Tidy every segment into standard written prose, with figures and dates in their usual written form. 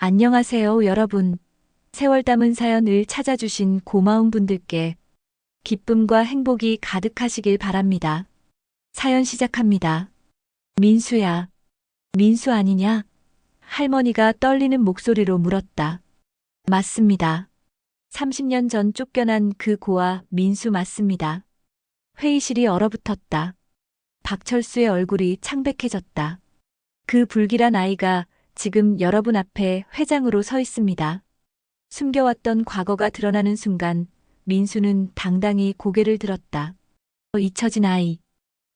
안녕하세요, 여러분. 세월 담은 사연을 찾아주신 고마운 분들께 기쁨과 행복이 가득하시길 바랍니다. 사연 시작합니다. 민수야, 민수 아니냐? 할머니가 떨리는 목소리로 물었다. 맞습니다. 30년 전 쫓겨난 그 고아 민수 맞습니다. 회의실이 얼어붙었다. 박철수의 얼굴이 창백해졌다. 그 불길한 아이가 지금 여러분 앞에 회장으로 서 있습니다. 숨겨왔던 과거가 드러나는 순간 민수는 당당히 고개를 들었다. 잊혀진 아이.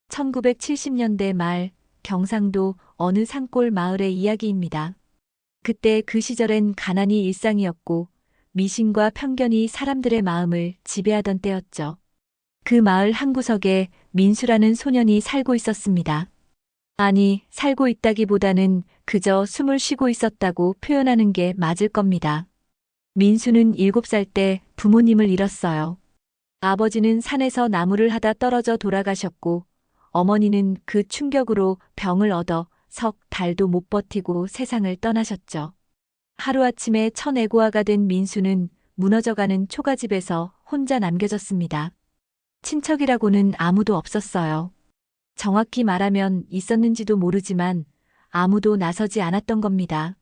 1970년대 말 경상도 어느 산골 마을의 이야기입니다. 그때 그 시절엔 가난이 일상이었고 미신과 편견이 사람들의 마음을 지배하던 때였죠. 그 마을 한 구석에 민수라는 소년이 살고 있었습니다. 아니, 살고 있다기보다는 그저 숨을 쉬고 있었다고 표현하는 게 맞을 겁니다. 민수는 7살 때 부모님을 잃었어요. 아버지는 산에서 나무를 하다 떨어져 돌아가셨고, 어머니는 그 충격으로 병을 얻어 석 달도 못 버티고 세상을 떠나셨죠. 하루아침에 천애고아가 된 민수는 무너져가는 초가집에서 혼자 남겨졌습니다. 친척이라고는 아무도 없었어요. 정확히 말하면 있었는지도 모르지만 아무도 나서지 않았던 겁니다.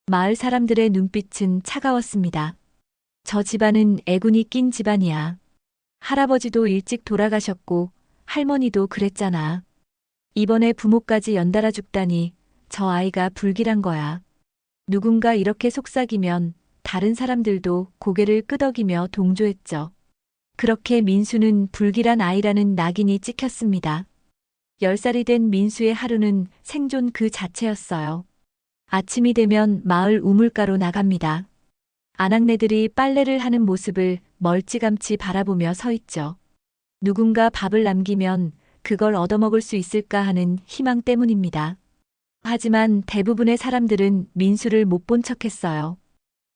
마을 사람들의 눈빛은 차가웠습니다. 저 집안은 애군이 낀 집안이야. 할아버지도 일찍 돌아가셨고 할머니도 그랬잖아. 이번에 부모까지 연달아 죽다니 저 아이가 불길한 거야. 누군가 이렇게 속삭이면 다른 사람들도 고개를 끄덕이며 동조했죠. 그렇게 민수는 불길한 아이라는 낙인이 찍혔습니다. 10살이 된 민수의 하루는 생존 그 자체였어요. 아침이 되면 마을 우물가로 나갑니다. 아낙네들이 빨래를 하는 모습을 멀찌감치 바라보며 서 있죠. 누군가 밥을 남기면 그걸 얻어먹을 수 있을까 하는 희망 때문입니다. 하지만 대부분의 사람들은 민수를 못 본 척했어요.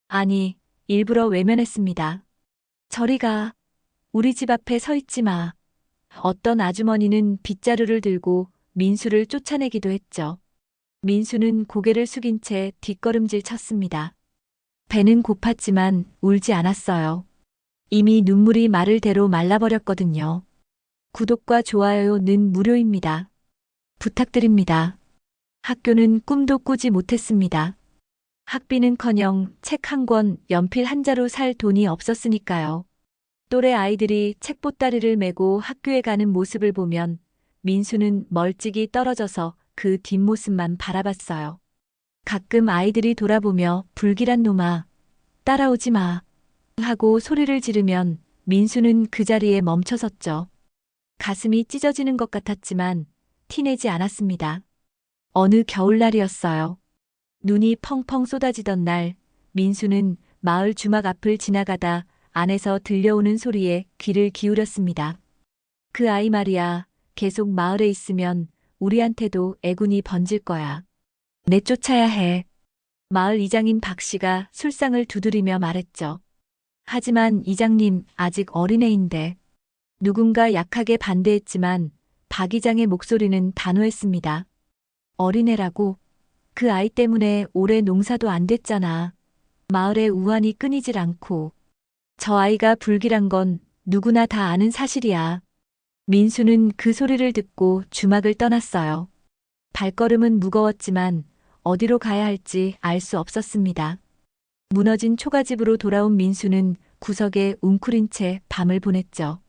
아니, 일부러 외면했습니다. 저리 가. 우리 집 앞에 서 있지 마. 어떤 아주머니는 빗자루를 들고 민수를 쫓아내기도 했죠. 민수는 고개를 숙인 채 뒷걸음질 쳤습니다. 배는 고팠지만 울지 않았어요. 이미 눈물이 마를 대로 말라버렸거든요. 구독과 좋아요는 무료입니다. 부탁드립니다. 학교는 꿈도 꾸지 못했습니다. 학비는커녕 책 한 권, 연필 한 자루 살 돈이 없었으니까요. 또래 아이들이 책보따리를 메고 학교에 가는 모습을 보면 민수는 멀찍이 떨어져서 그 뒷모습만 바라봤어요. 가끔 아이들이 돌아보며 불길한 놈아, 따라오지 마 하고 소리를 지르면 민수는 그 자리에 멈춰섰죠. 가슴이 찢어지는 것 같았지만 티내지 않았습니다. 어느 겨울날이었어요. 눈이 펑펑 쏟아지던 날, 민수는 마을 주막 앞을 지나가다 안에서 들려오는 소리에 귀를 기울였습니다. 그 아이 말이야, 계속 마을에 있으면 우리한테도 애군이 번질 거야. 내쫓아야 해. 마을 이장인 박 씨가 술상을 두드리며 말했죠. 하지만 이장님 아직 어린애인데. 누군가 약하게 반대했지만 박 이장의 목소리는 단호했습니다. 어린애라고? 그 아이 때문에 올해 농사도 안 됐잖아. 마을의 우환이 끊이질 않고. 저 아이가 불길한 건 누구나 다 아는 사실이야. 민수는 그 소리를 듣고 주막을 떠났어요. 발걸음은 무거웠지만 어디로 가야 할지 알 수 없었습니다. 무너진 초가집으로 돌아온 민수는 구석에 웅크린 채 밤을 보냈죠.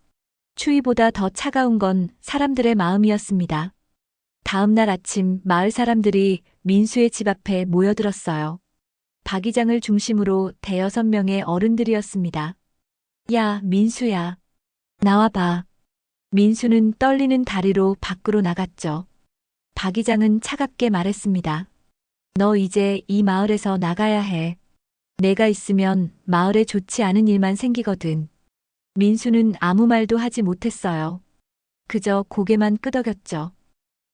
추위보다 더 차가운 건 사람들의 마음이었습니다. 다음 날 아침 마을 사람들이 민수의 집 앞에 모여들었어요. 박 이장을 중심으로 대여섯 명의 어른들이었습니다. 야, 민수야. 나와봐. 민수는 떨리는 다리로 밖으로 나갔죠. 박 이장은 차갑게 말했습니다. 너 이제 이 마을에서 나가야 해. 내가 있으면 마을에 좋지 않은 일만 생기거든. 민수는 아무 말도 하지 못했어요. 그저 고개만 끄덕였죠.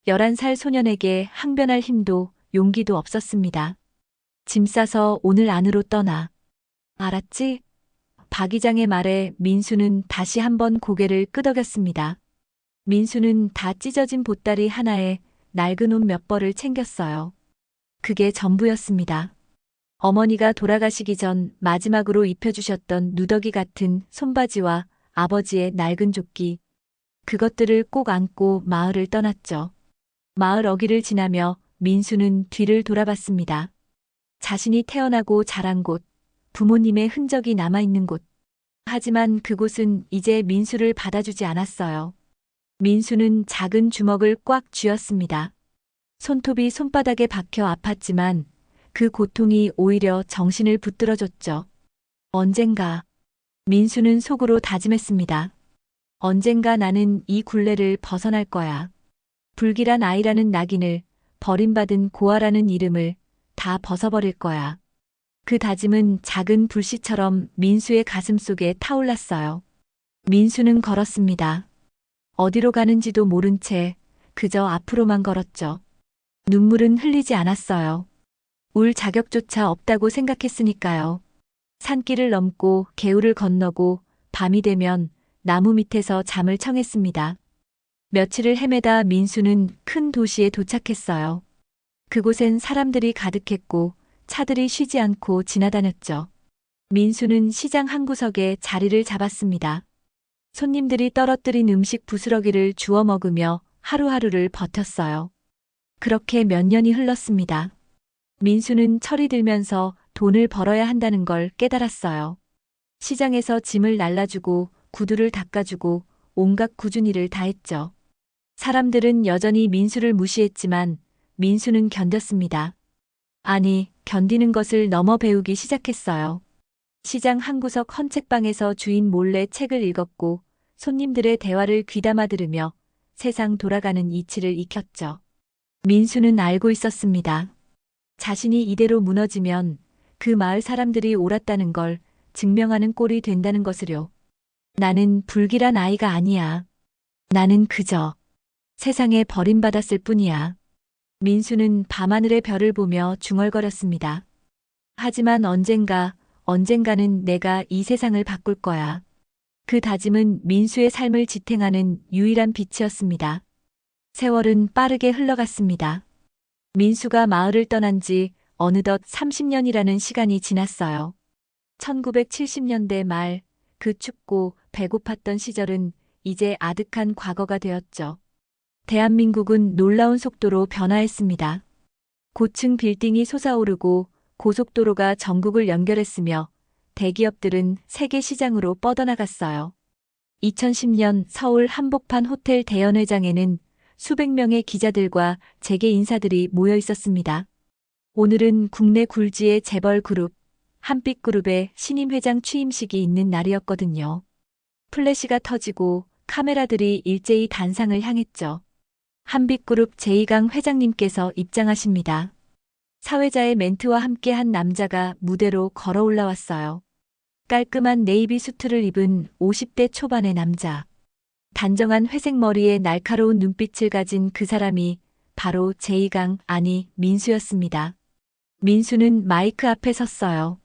11살 소년에게 항변할 힘도 용기도 없었습니다. 짐 싸서 오늘 안으로 떠나. 알았지? 박 이장의 말에 민수는 다시 한번 고개를 끄덕였습니다. 민수는 다 찢어진 보따리 하나에 낡은 옷 몇 벌을 챙겼어요. 그게 전부였습니다. 어머니가 돌아가시기 전 마지막으로 입혀주셨던 누더기 같은 손바지와 아버지의 낡은 조끼. 그것들을 꼭 안고 마을을 떠났죠. 마을 어귀를 지나며 민수는 뒤를 돌아봤습니다. 자신이 태어나고 자란 곳, 부모님의 흔적이 남아있는 곳. 하지만 그곳은 이제 민수를 받아주지 않았어요. 민수는 작은 주먹을 꽉 쥐었습니다. 손톱이 손바닥에 박혀 아팠지만 그 고통이 오히려 정신을 붙들어줬죠. 언젠가 민수는 속으로 다짐했습니다. 언젠가 나는 이 굴레를 벗어날 거야. 불길한 아이라는 낙인을, 버림받은 고아라는 이름을 다 벗어버릴 거야. 그 다짐은 작은 불씨처럼 민수의 가슴 속에 타올랐어요. 민수는 걸었습니다. 어디로 가는지도 모른 채 그저 앞으로만 걸었죠. 눈물은 흘리지 않았어요. 울 자격조차 없다고 생각했으니까요. 산길을 넘고 개울을 건너고 밤이 되면 나무 밑에서 잠을 청했습니다. 며칠을 헤매다 민수는 큰 도시에 도착했어요. 그곳엔 사람들이 가득했고 차들이 쉬지 않고 지나다녔죠. 민수는 시장 한 구석에 자리를 잡았습니다. 손님들이 떨어뜨린 음식 부스러기를 주워 먹으며 하루하루를 버텼어요. 그렇게 몇 년이 흘렀습니다. 민수는 철이 들면서 돈을 벌어야 한다는 걸 깨달았어요. 시장에서 짐을 날라주고 구두를 닦아주고 온갖 꾸준 일을 다 했죠. 사람들은 여전히 민수를 무시했지만 민수는 견뎠습니다. 아니, 견디는 것을 넘어 배우기 시작했어요. 시장 한 구석 헌책방에서 주인 몰래 책을 읽었고 손님들의 대화를 귀담아 들으며 세상 돌아가는 이치를 익혔죠. 민수는 알고 있었습니다. 자신이 이대로 무너지면 그 마을 사람들이 옳았다는 걸 증명하는 꼴이 된다는 것을요. 나는 불길한 아이가 아니야. 나는 그저 세상에 버림받았을 뿐이야. 민수는 밤하늘의 별을 보며 중얼거렸습니다. 하지만 언젠가는 내가 이 세상을 바꿀 거야. 그 다짐은 민수의 삶을 지탱하는 유일한 빛이었습니다. 세월은 빠르게 흘러갔습니다. 민수가 마을을 떠난 지 어느덧 30년이라는 시간이 지났어요. 1970년대 말 그 춥고 배고팠던 시절은 이제 아득한 과거가 되었죠. 대한민국은 놀라운 속도로 변화했습니다. 고층 빌딩이 솟아오르고 고속도로가 전국을 연결했으며 대기업들은 세계 시장으로 뻗어나갔어요. 2010년 서울 한복판 호텔 대연회장에는 수백 명의 기자들과 재계 인사들이 모여 있었습니다. 오늘은 국내 굴지의 재벌 그룹, 한빛그룹의 신임 회장 취임식이 있는 날이었거든요. 플래시가 터지고 카메라들이 일제히 단상을 향했죠. 한빛그룹 제2강 회장님께서 입장하십니다. 사회자의 멘트와 함께 한 남자가 무대로 걸어 올라왔어요. 깔끔한 네이비 수트를 입은 50대 초반의 남자. 단정한 회색 머리에 날카로운 눈빛을 가진 그 사람이 바로 제2강, 아니 민수였습니다. 민수는 마이크 앞에 섰어요.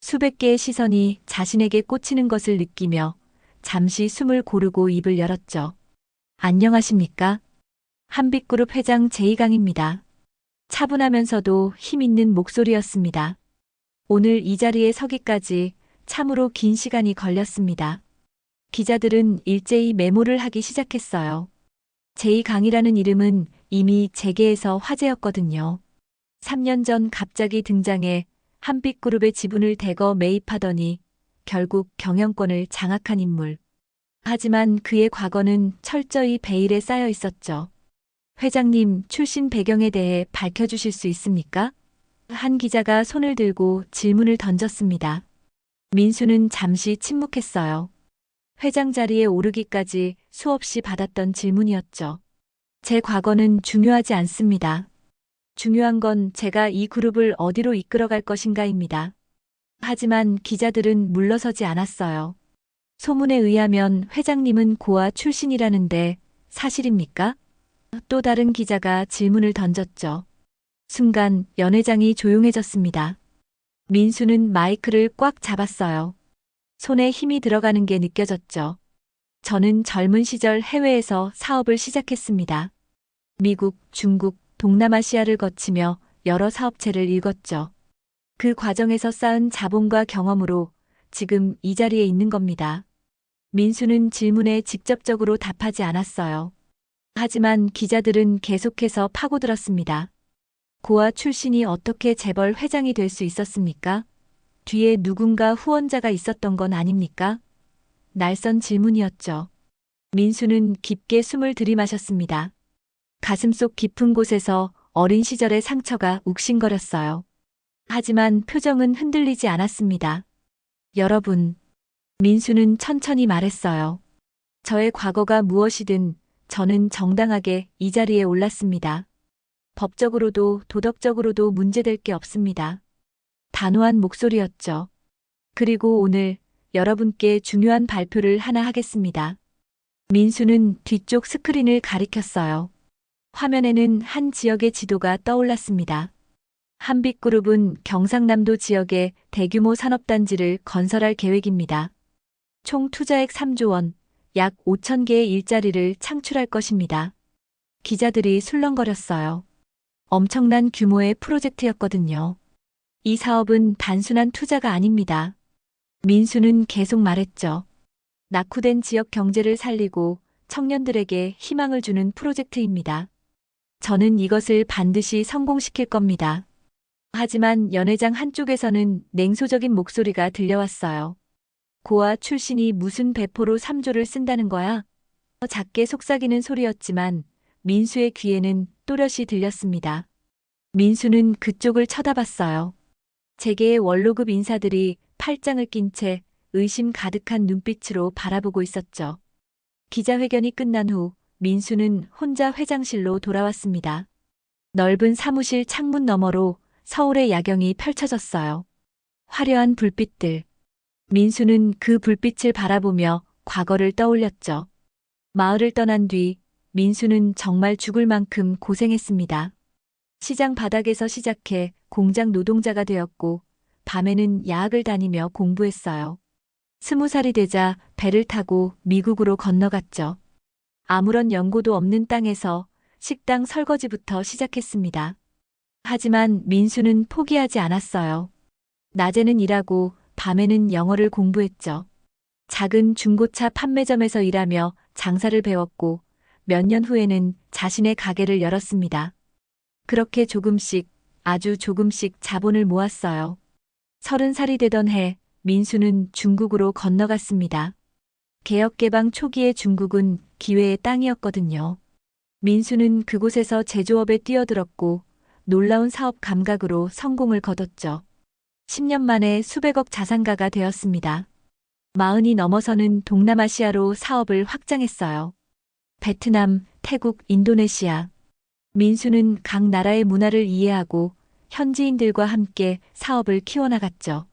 수백 개의 시선이 자신에게 꽂히는 것을 느끼며 잠시 숨을 고르고 입을 열었죠. 안녕하십니까? 한빛그룹 회장 제2강입니다. 차분하면서도 힘있는 목소리였습니다. 오늘 이 자리에 서기까지 참으로 긴 시간이 걸렸습니다. 기자들은 일제히 메모를 하기 시작했어요. 제2강이라는 이름은 이미 재계에서 화제였거든요. 3년 전 갑자기 등장해 한빛그룹의 지분을 대거 매입하더니 결국 경영권을 장악한 인물. 하지만 그의 과거는 철저히 베일에 쌓여 있었죠. 회장님 출신 배경에 대해 밝혀주실 수 있습니까? 한 기자가 손을 들고 질문을 던졌습니다. 민수는 잠시 침묵했어요. 회장 자리에 오르기까지 수없이 받았던 질문이었죠. 제 과거는 중요하지 않습니다. 중요한 건 제가 이 그룹을 어디로 이끌어갈 것인가입니다. 하지만 기자들은 물러서지 않았어요. 소문에 의하면 회장님은 고아 출신이라는데 사실입니까? 또 다른 기자가 질문을 던졌죠. 순간 연 회장이 조용해졌습니다. 민수는 마이크를 꽉 잡았어요. 손에 힘이 들어가는 게 느껴졌죠. 저는 젊은 시절 해외에서 사업을 시작했습니다. 미국, 중국, 동남아시아를 거치며 여러 사업체를 읽었죠. 그 과정에서 쌓은 자본과 경험으로 지금 이 자리에 있는 겁니다. 민수는 질문에 직접적으로 답하지 않았어요. 하지만 기자들은 계속해서 파고들었습니다. 고아 출신이 어떻게 재벌 회장이 될 수 있었습니까? 뒤에 누군가 후원자가 있었던 건 아닙니까? 날선 질문이었죠. 민수는 깊게 숨을 들이마셨습니다. 가슴속 깊은 곳에서 어린 시절의 상처가 욱신거렸어요. 하지만 표정은 흔들리지 않았습니다. 여러분, 민수는 천천히 말했어요. 저의 과거가 무엇이든 저는 정당하게 이 자리에 올랐습니다. 법적으로도 도덕적으로도 문제될 게 없습니다. 단호한 목소리였죠. 그리고 오늘 여러분께 중요한 발표를 하나 하겠습니다. 민수는 뒤쪽 스크린을 가리켰어요. 화면에는 한 지역의 지도가 떠올랐습니다. 한빛그룹은 경상남도 지역에 대규모 산업단지를 건설할 계획입니다. 총 투자액 3조 원, 약 5천 개의 일자리를 창출할 것입니다. 기자들이 술렁거렸어요. 엄청난 규모의 프로젝트였거든요. 이 사업은 단순한 투자가 아닙니다. 민수는 계속 말했죠. 낙후된 지역 경제를 살리고 청년들에게 희망을 주는 프로젝트입니다. 저는 이것을 반드시 성공시킬 겁니다. 하지만 연회장 한쪽에서는 냉소적인 목소리가 들려왔어요. 고아 출신이 무슨 배포로 3조를 쓴다는 거야? 작게 속삭이는 소리였지만 민수의 귀에는 또렷이 들렸습니다. 민수는 그쪽을 쳐다봤어요. 재계의 원로급 인사들이 팔짱을 낀 채 의심 가득한 눈빛으로 바라보고 있었죠. 기자회견이 끝난 후 민수는 혼자 회장실로 돌아왔습니다. 넓은 사무실 창문 너머로 서울의 야경이 펼쳐졌어요. 화려한 불빛들. 민수는 그 불빛을 바라보며 과거를 떠올렸죠. 마을을 떠난 뒤 민수는 정말 죽을 만큼 고생했습니다. 시장 바닥에서 시작해 공장 노동자가 되었고 밤에는 야학을 다니며 공부했어요. 20살이 되자 배를 타고 미국으로 건너갔죠. 아무런 연고도 없는 땅에서 식당 설거지부터 시작했습니다. 하지만 민수는 포기하지 않았어요. 낮에는 일하고 밤에는 영어를 공부했죠. 작은 중고차 판매점에서 일하며 장사를 배웠고 몇 년 후에는 자신의 가게를 열었습니다. 그렇게 조금씩, 아주 조금씩 자본을 모았어요. 30살이 되던 해 민수는 중국으로 건너갔습니다. 개혁개방 초기의 중국은 기회의 땅이었거든요. 민수는 그곳에서 제조업에 뛰어들었고 놀라운 사업 감각으로 성공을 거뒀죠. 10년 만에 수백억 자산가가 되었습니다. 40이 넘어서는 동남아시아로 사업을 확장했어요. 베트남, 태국, 인도네시아. 민수는 각 나라의 문화를 이해하고 현지인들과 함께 사업을 키워나갔죠.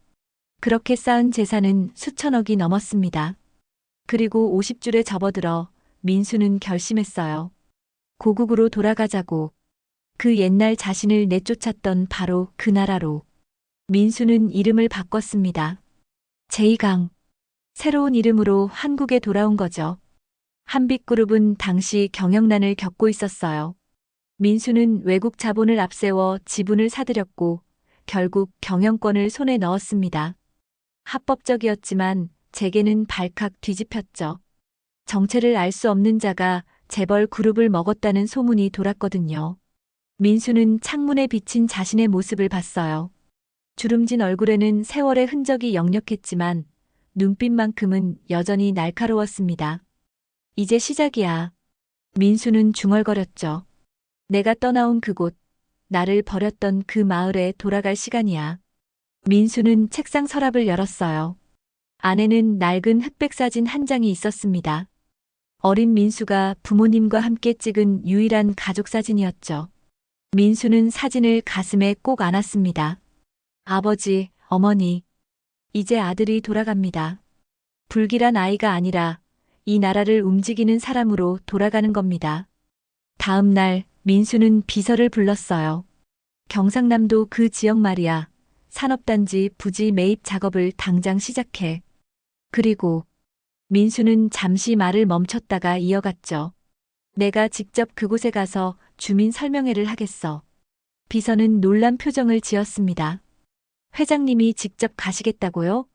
그렇게 쌓은 재산은 수천억이 넘었습니다. 그리고 50줄에 접어들어 민수는 결심했어요. 고국으로 돌아가자고. 그 옛날 자신을 내쫓았던 바로 그 나라로. 민수는 이름을 바꿨습니다. 제2강. 새로운 이름으로 한국에 돌아온 거죠. 한빛그룹은 당시 경영난을 겪고 있었어요. 민수는 외국 자본을 앞세워 지분을 사들였고 결국 경영권을 손에 넣었습니다. 합법적이었지만 재계는 발칵 뒤집혔죠. 정체를 알 수 없는 자가 재벌 그룹을 먹었다는 소문이 돌았거든요. 민수는 창문에 비친 자신의 모습을 봤어요. 주름진 얼굴에는 세월의 흔적이 역력했지만 눈빛만큼은 여전히 날카로웠습니다. 이제 시작이야. 민수는 중얼거렸죠. 내가 떠나온 그곳, 나를 버렸던 그 마을에 돌아갈 시간이야. 민수는 책상 서랍을 열었어요. 안에는 낡은 흑백 사진 한 장이 있었습니다. 어린 민수가 부모님과 함께 찍은 유일한 가족 사진이었죠. 민수는 사진을 가슴에 꼭 안았습니다. 아버지, 어머니, 이제 아들이 돌아갑니다. 불길한 아이가 아니라 이 나라를 움직이는 사람으로 돌아가는 겁니다. 다음 날 민수는 비서를 불렀어요. 경상남도 그 지역 말이야. 산업단지 부지 매입 작업을 당장 시작해. 그리고 민수는 잠시 말을 멈췄다가 이어갔죠. 내가 직접 그곳에 가서 주민 설명회를 하겠어. 비서는 놀란 표정을 지었습니다. 회장님이 직접 가시겠다고요?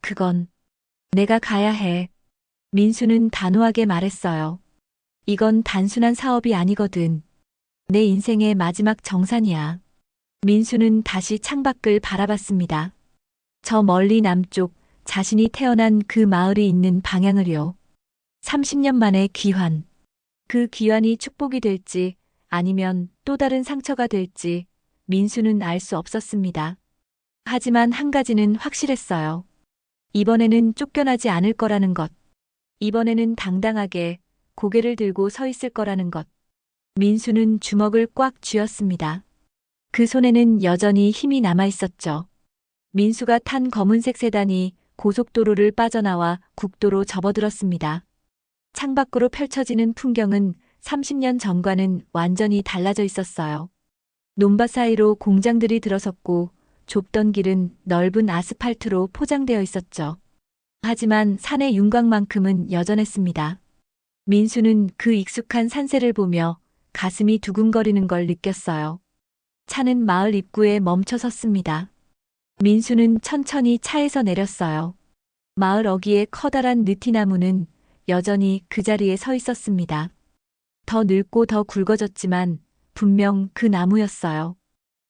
그건 내가 가야 해. 민수는 단호하게 말했어요. 이건 단순한 사업이 아니거든. 내 인생의 마지막 정산이야. 민수는 다시 창밖을 바라봤습니다. 저 멀리 남쪽, 자신이 태어난 그 마을이 있는 방향을요. 30년 만의 귀환. 그 귀환이 축복이 될지 아니면 또 다른 상처가 될지 민수는 알 수 없었습니다. 하지만 한 가지는 확실했어요. 이번에는 쫓겨나지 않을 거라는 것. 이번에는 당당하게 고개를 들고 서 있을 거라는 것. 민수는 주먹을 꽉 쥐었습니다. 그 손에는 여전히 힘이 남아 있었죠. 민수가 탄 검은색 세단이 고속도로를 빠져나와 국도로 접어들었습니다. 창밖으로 펼쳐지는 풍경은 30년 전과는 완전히 달라져 있었어요. 논밭 사이로 공장들이 들어섰고 좁던 길은 넓은 아스팔트로 포장되어 있었죠. 하지만 산의 윤곽만큼은 여전했습니다. 민수는 그 익숙한 산세를 보며 가슴이 두근거리는 걸 느꼈어요. 차는 마을 입구에 멈춰 섰습니다. 민수는 천천히 차에서 내렸어요. 마을 어귀의 커다란 느티나무는 여전히 그 자리에 서 있었습니다. 더 늙고 더 굵어졌지만 분명 그 나무였어요.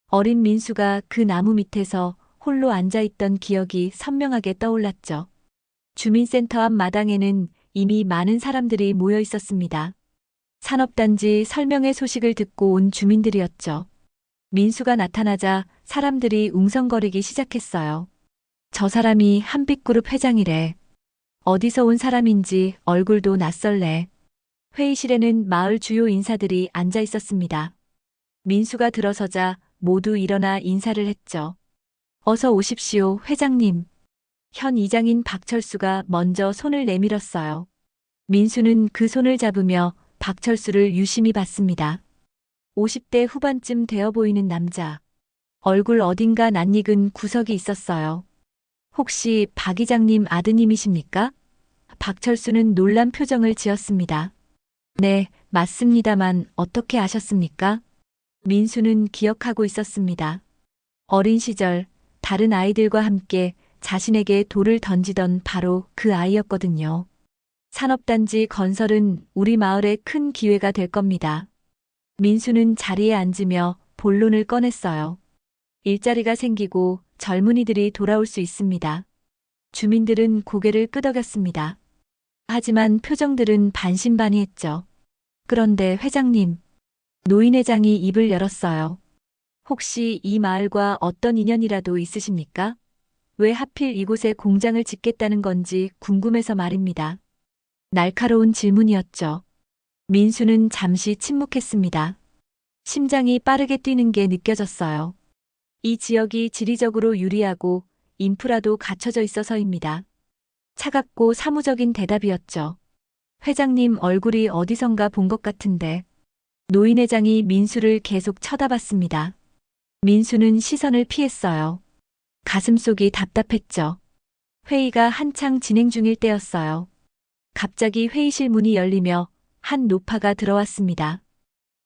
어린 민수가 그 나무 밑에서 홀로 앉아있던 기억이 선명하게 떠올랐죠. 주민센터 앞 마당에는 이미 많은 사람들이 모여 있었습니다. 산업단지 설명회 소식을 듣고 온 주민들이었죠. 민수가 나타나자 사람들이 웅성거리기 시작했어요. 저 사람이 한빛그룹 회장이래. 어디서 온 사람인지 얼굴도 낯설래. 회의실에는 마을 주요 인사들이 앉아 있었습니다. 민수가 들어서자 모두 일어나 인사를 했죠. 어서 오십시오, 회장님. 현 이장인 박철수가 먼저 손을 내밀었어요. 민수는 그 손을 잡으며 박철수를 유심히 봤습니다. 50대 후반쯤 되어 보이는 남자. 얼굴 어딘가 낯익은 구석이 있었어요. 혹시 박 이장님 아드님이십니까? 박철수는 놀란 표정을 지었습니다. 네, 맞습니다만 어떻게 아셨습니까? 민수는 기억하고 있었습니다. 어린 시절 다른 아이들과 함께 자신에게 돌을 던지던 바로 그 아이였거든요. 산업단지 건설은 우리 마을의 큰 기회가 될 겁니다. 민수는 자리에 앉으며 본론을 꺼냈어요. 일자리가 생기고 젊은이들이 돌아올 수 있습니다. 주민들은 고개를 끄덕였습니다. 하지만 표정들은 반신반의했죠. 그런데 회장님, 노인회장이 입을 열었어요. 혹시 이 마을과 어떤 인연이라도 있으십니까? 왜 하필 이곳에 공장을 짓겠다는 건지 궁금해서 말입니다. 날카로운 질문이었죠. 민수는 잠시 침묵했습니다. 심장이 빠르게 뛰는 게 느껴졌어요. 이 지역이 지리적으로 유리하고 인프라도 갖춰져 있어서입니다. 차갑고 사무적인 대답이었죠. 회장님 얼굴이 어디선가 본 것 같은데. 노인 회장이 민수를 계속 쳐다봤습니다. 민수는 시선을 피했어요. 가슴속이 답답했죠. 회의가 한창 진행 중일 때였어요. 갑자기 회의실 문이 열리며 한 노파가 들어왔습니다.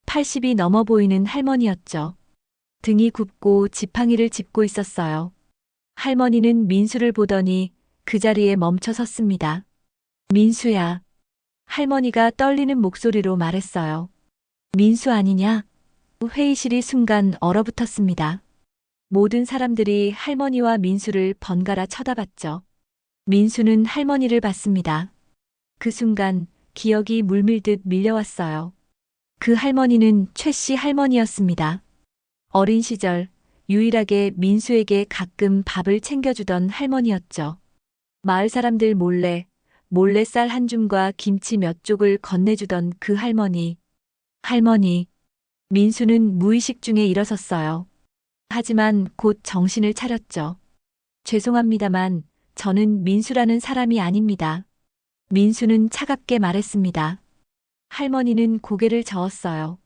80이 넘어 보이는 할머니였죠. 등이 굽고 지팡이를 짚고 있었어요. 할머니는 민수를 보더니 그 자리에 멈춰 섰습니다. 민수야. 할머니가 떨리는 목소리로 말했어요. 민수 아니냐? 회의실이 순간 얼어붙었습니다. 모든 사람들이 할머니와 민수를 번갈아 쳐다봤죠. 민수는 할머니를 봤습니다. 그 순간 기억이 물밀듯 밀려왔어요. 그 할머니는 최 씨 할머니였습니다. 어린 시절 유일하게 민수에게 가끔 밥을 챙겨주던 할머니였죠. 마을 사람들 몰래 쌀 한 줌과 김치 몇 쪽을 건네주던 그 할머니. 민수는 무의식 중에 일어섰어요. 하지만 곧 정신을 차렸죠. 죄송합니다만 저는 민수라는 사람이 아닙니다. 민수는 차갑게 말했습니다. 할머니는 고개를 저었어요.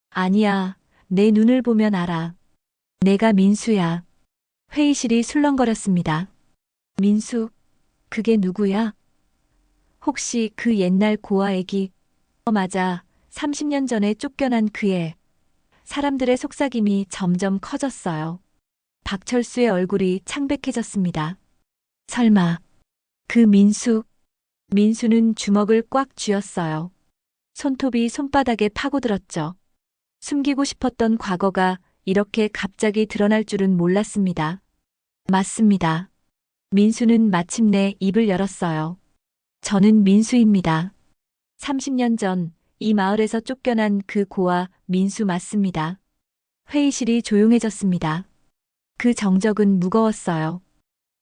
아니야, 내 눈을 보면 알아. 내가 민수야. 회의실이 술렁거렸습니다. 민수, 그게 누구야? 혹시 그 옛날 고아 애기? 맞아, 30년 전에 쫓겨난 그 애. 사람들의 속삭임이 점점 커졌어요. 박철수의 얼굴이 창백해졌습니다. 설마, 그 민수? 민수는 주먹을 꽉 쥐었어요. 손톱이 손바닥에 파고들었죠. 숨기고 싶었던 과거가 이렇게 갑자기 드러날 줄은 몰랐습니다. 맞습니다. 민수는 마침내 입을 열었어요. 저는 민수입니다. 30년 전 이 마을에서 쫓겨난 그 고아 민수 맞습니다. 회의실이 조용해졌습니다. 그 정적은 무거웠어요.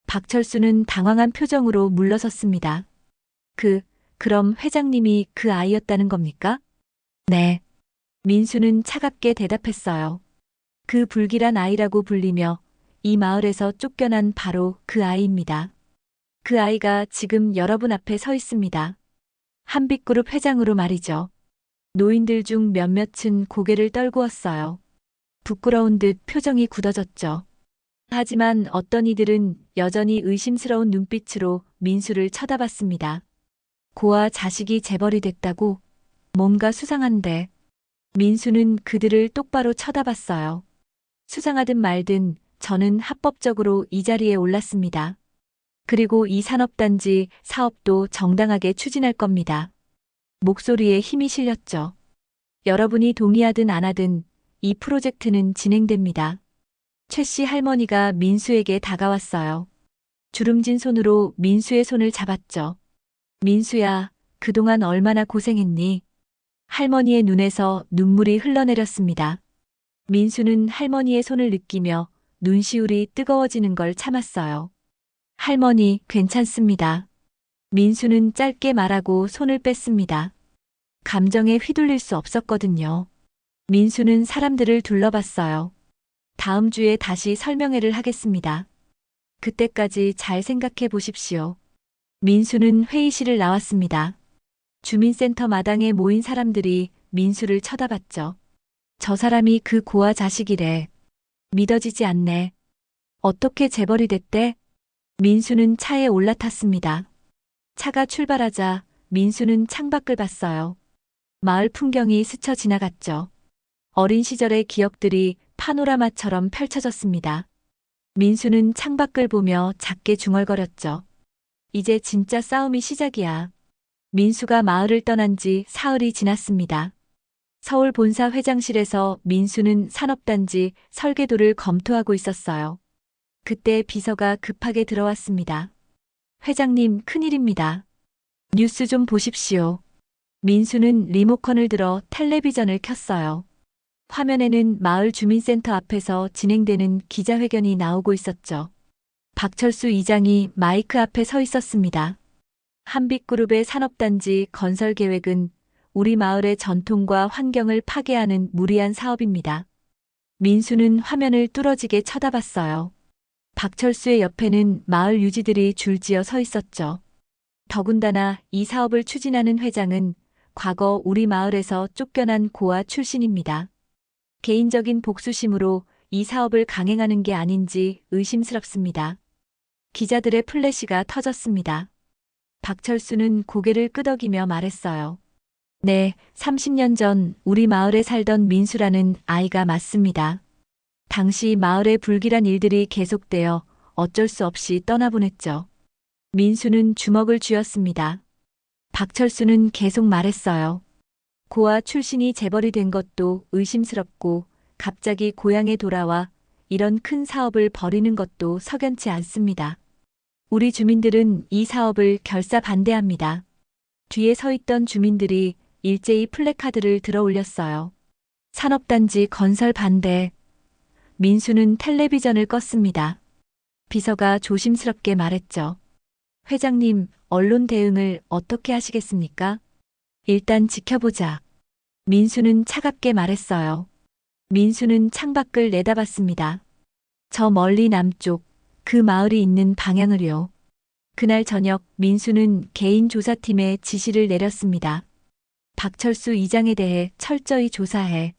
박철수는 당황한 표정으로 물러섰습니다. 그럼 회장님이 그 아이였다는 겁니까? 네. 민수는 차갑게 대답했어요. 그 불길한 아이라고 불리며 이 마을에서 쫓겨난 바로 그 아이입니다. 그 아이가 지금 여러분 앞에 서 있습니다. 한빛그룹 회장으로 말이죠. 노인들 중 몇몇은 고개를 떨구었어요. 부끄러운 듯 표정이 굳어졌죠. 하지만 어떤 이들은 여전히 의심스러운 눈빛으로 민수를 쳐다봤습니다. 고아 자식이 재벌이 됐다고? 뭔가 수상한데. 민수는 그들을 똑바로 쳐다봤어요. 수상하든 말든 저는 합법적으로 이 자리에 올랐습니다. 그리고 이 산업단지 사업도 정당하게 추진할 겁니다. 목소리에 힘이 실렸죠. 여러분이 동의하든 안 하든 이 프로젝트는 진행됩니다. 최 씨 할머니가 민수에게 다가왔어요. 주름진 손으로 민수의 손을 잡았죠. 민수야, 그동안 얼마나 고생했니? 할머니의 눈에서 눈물이 흘러내렸습니다. 민수는 할머니의 손을 느끼며 눈시울이 뜨거워지는 걸 참았어요. 할머니, 괜찮습니다. 민수는 짧게 말하고 손을 뺐습니다. 감정에 휘둘릴 수 없었거든요. 민수는 사람들을 둘러봤어요. 다음 주에 다시 설명회를 하겠습니다. 그때까지 잘 생각해 보십시오. 민수는 회의실을 나왔습니다. 주민센터 마당에 모인 사람들이 민수를 쳐다봤죠. 저 사람이 그 고아 자식이래. 믿어지지 않네. 어떻게 재벌이 됐대? 민수는 차에 올라탔습니다. 차가 출발하자 민수는 창밖을 봤어요. 마을 풍경이 스쳐 지나갔죠. 어린 시절의 기억들이 파노라마처럼 펼쳐졌습니다. 민수는 창밖을 보며 작게 중얼거렸죠. 이제 진짜 싸움이 시작이야. 민수가 마을을 떠난 지 사흘이 지났습니다. 서울 본사 회장실에서 민수는 산업단지 설계도를 검토하고 있었어요. 그때 비서가 급하게 들어왔습니다. 회장님, 큰일입니다. 뉴스 좀 보십시오. 민수는 리모컨을 들어 텔레비전을 켰어요. 화면에는 마을 주민센터 앞에서 진행되는 기자회견이 나오고 있었죠. 박철수 이장이 마이크 앞에 서 있었습니다. 한빛그룹의 산업단지 건설 계획은 우리 마을의 전통과 환경을 파괴하는 무리한 사업입니다. 민수는 화면을 뚫어지게 쳐다봤어요. 박철수의 옆에는 마을 유지들이 줄지어 서 있었죠. 더군다나 이 사업을 추진하는 회장은 과거 우리 마을에서 쫓겨난 고아 출신입니다. 개인적인 복수심으로 이 사업을 강행하는 게 아닌지 의심스럽습니다. 기자들의 플래시가 터졌습니다. 박철수는 고개를 끄덕이며 말했어요. 네, 30년 전 우리 마을에 살던 민수라는 아이가 맞습니다. 당시 마을의 불길한 일들이 계속되어 어쩔 수 없이 떠나보냈죠. 민수는 주먹을 쥐었습니다. 박철수는 계속 말했어요. 고아 출신이 재벌이 된 것도 의심스럽고 갑자기 고향에 돌아와 이런 큰 사업을 벌이는 것도 석연치 않습니다. 우리 주민들은 이 사업을 결사 반대합니다. 뒤에 서 있던 주민들이 일제히 플래카드를 들어 올렸어요. 산업단지 건설 반대. 민수는 텔레비전을 껐습니다. 비서가 조심스럽게 말했죠. 회장님, 언론 대응을 어떻게 하시겠습니까? 일단 지켜보자. 민수는 차갑게 말했어요. 민수는 창밖을 내다봤습니다. 저 멀리 남쪽, 그 마을이 있는 방향을요. 그날 저녁 민수는 개인 조사팀에 지시를 내렸습니다. 박철수 이장에 대해 철저히 조사해.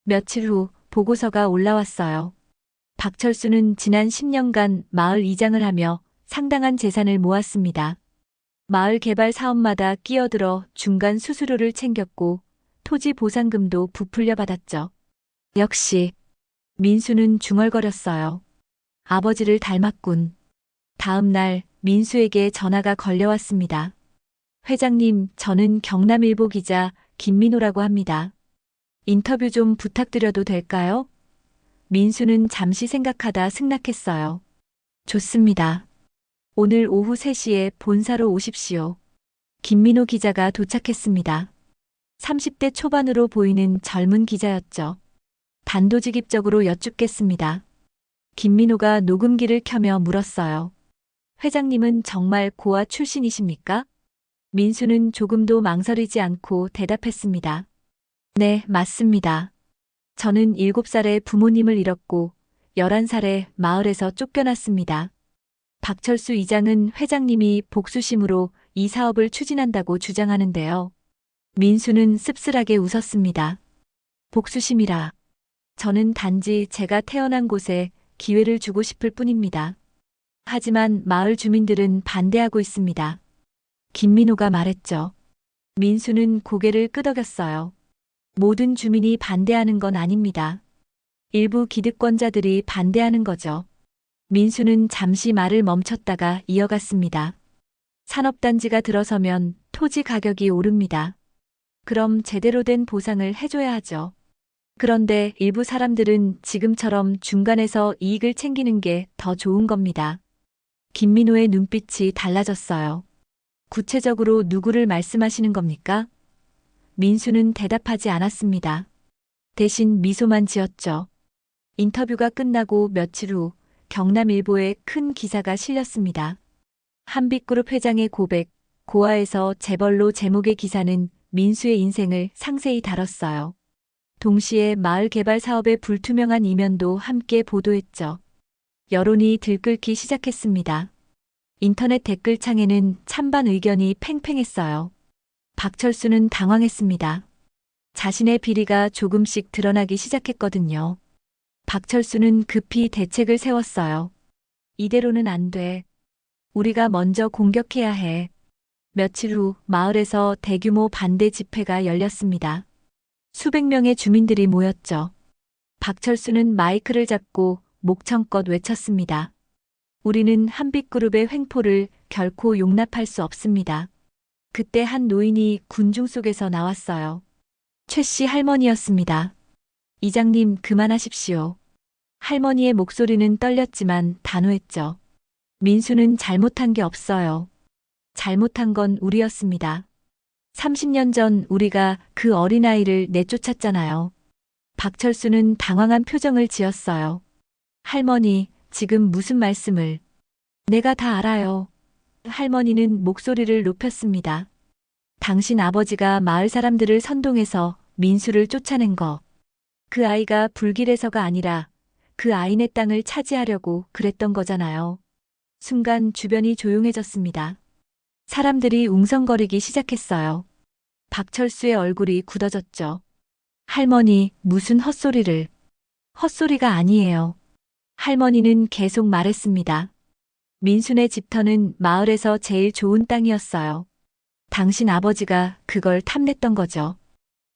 며칠 후 보고서가 올라왔어요. 박철수는 지난 10년간 마을 이장을 하며 상당한 재산을 모았습니다. 마을 개발 사업마다 끼어들어 중간 수수료를 챙겼고 토지 보상금도 부풀려 받았죠. 역시 민수는 중얼거렸어요. 아버지를 닮았군. 다음 날 민수에게 전화가 걸려왔습니다. 회장님, 저는 경남일보 기자 김민호라고 합니다. 인터뷰 좀 부탁드려도 될까요? 민수는 잠시 생각하다 승낙했어요. 좋습니다. 오늘 오후 3시에 본사로 오십시오. 김민호 기자가 도착했습니다. 30대 초반으로 보이는 젊은 기자였죠. 단도직입적으로 여쭙겠습니다. 김민호가 녹음기를 켜며 물었어요. 회장님은 정말 고아 출신이십니까? 민수는 조금도 망설이지 않고 대답했습니다. 네, 맞습니다. 저는 7살에 부모님을 잃었고 11살에 마을에서 쫓겨났습니다. 박철수 이장은 회장님이 복수심으로 이 사업을 추진한다고 주장하는데요. 민수는 씁쓸하게 웃었습니다. 복수심이라. 저는 단지 제가 태어난 곳에 기회를 주고 싶을 뿐입니다. 하지만 마을 주민들은 반대하고 있습니다. 김민호가 말했죠. 민수는 고개를 끄덕였어요. 모든 주민이 반대하는 건 아닙니다. 일부 기득권자들이 반대하는 거죠. 민수는 잠시 말을 멈췄다가 이어갔습니다. 산업단지가 들어서면 토지 가격이 오릅니다. 그럼 제대로 된 보상을 해줘야 하죠. 그런데 일부 사람들은 지금처럼 중간에서 이익을 챙기는 게 더 좋은 겁니다. 김민호의 눈빛이 달라졌어요. 구체적으로 누구를 말씀하시는 겁니까? 민수는 대답하지 않았습니다. 대신 미소만 지었죠. 인터뷰가 끝나고 며칠 후 경남일보에 큰 기사가 실렸습니다. 한빛그룹 회장의 고백, 고아에서 재벌로 제목의 기사는 민수의 인생을 상세히 다뤘어요. 동시에 마을 개발 사업의 불투명한 이면도 함께 보도했죠. 여론이 들끓기 시작했습니다. 인터넷 댓글창에는 찬반 의견이 팽팽했어요. 박철수는 당황했습니다. 자신의 비리가 조금씩 드러나기 시작했거든요. 박철수는 급히 대책을 세웠어요. 이대로는 안 돼. 우리가 먼저 공격해야 해. 며칠 후 마을에서 대규모 반대 집회가 열렸습니다. 수백 명의 주민들이 모였죠. 박철수는 마이크를 잡고 목청껏 외쳤습니다. 우리는 한빛그룹의 횡포를 결코 용납할 수 없습니다. 그때 한 노인이 군중 속에서 나왔어요. 최 씨 할머니였습니다. 이장님, 그만하십시오. 할머니의 목소리는 떨렸지만 단호했죠. 민수는 잘못한 게 없어요. 잘못한 건 우리였습니다. 30년 전 우리가 그 어린아이를 내쫓았잖아요. 박철수는 당황한 표정을 지었어요. 할머니, 지금 무슨 말씀을? 내가 다 알아요. 할머니는 목소리를 높였습니다. 당신 아버지가 마을 사람들을 선동해서 민수를 쫓아낸 거. 그 아이가 불길해서가 아니라 그 아이네 땅을 차지하려고 그랬던 거잖아요. 순간 주변이 조용해졌습니다. 사람들이 웅성거리기 시작했어요. 박철수의 얼굴이 굳어졌죠. 할머니, 무슨 헛소리를. 헛소리가 아니에요. 할머니는 계속 말했습니다. 민수네 집터는 마을에서 제일 좋은 땅이었어요. 당신 아버지가 그걸 탐냈던 거죠.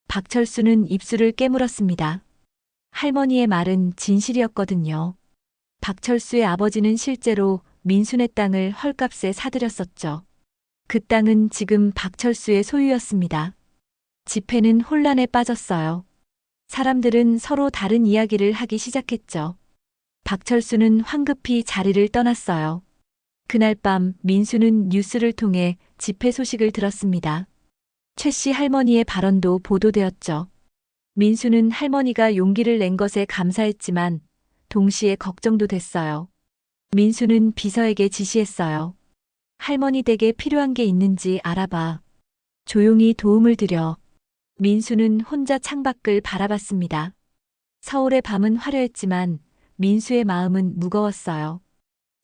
박철수는 입술을 깨물었습니다. 할머니의 말은 진실이었거든요. 박철수의 아버지는 실제로 민수네 땅을 헐값에 사들였었죠. 그 땅은 지금 박철수의 소유였습니다. 집회는 혼란에 빠졌어요. 사람들은 서로 다른 이야기를 하기 시작했죠. 박철수는 황급히 자리를 떠났어요. 그날 밤 민수는 뉴스를 통해 집회 소식을 들었습니다. 최 씨 할머니의 발언도 보도되었죠. 민수는 할머니가 용기를 낸 것에 감사했지만 동시에 걱정도 됐어요. 민수는 비서에게 지시했어요. 할머니 댁에 필요한 게 있는지 알아봐. 조용히 도움을 드려. 민수는 혼자 창밖을 바라봤습니다. 서울의 밤은 화려했지만 민수의 마음은 무거웠어요.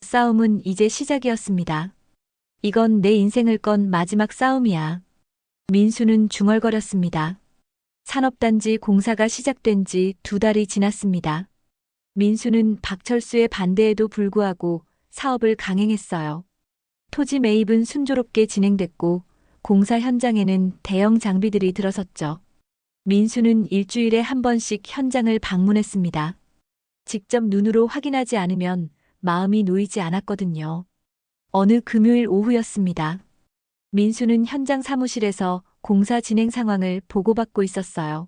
싸움은 이제 시작이었습니다. 이건 내 인생을 건 마지막 싸움이야. 민수는 중얼거렸습니다. 산업단지 공사가 시작된 지 2달이 지났습니다. 민수는 박철수의 반대에도 불구하고 사업을 강행했어요. 토지 매입은 순조롭게 진행됐고 공사 현장에는 대형 장비들이 들어섰죠. 민수는 일주일에 한 번씩 현장을 방문했습니다. 직접 눈으로 확인하지 않으면 마음이 놓이지 않았거든요. 어느 금요일 오후였습니다. 민수는 현장 사무실에서 공사 진행 상황을 보고받고 있었어요.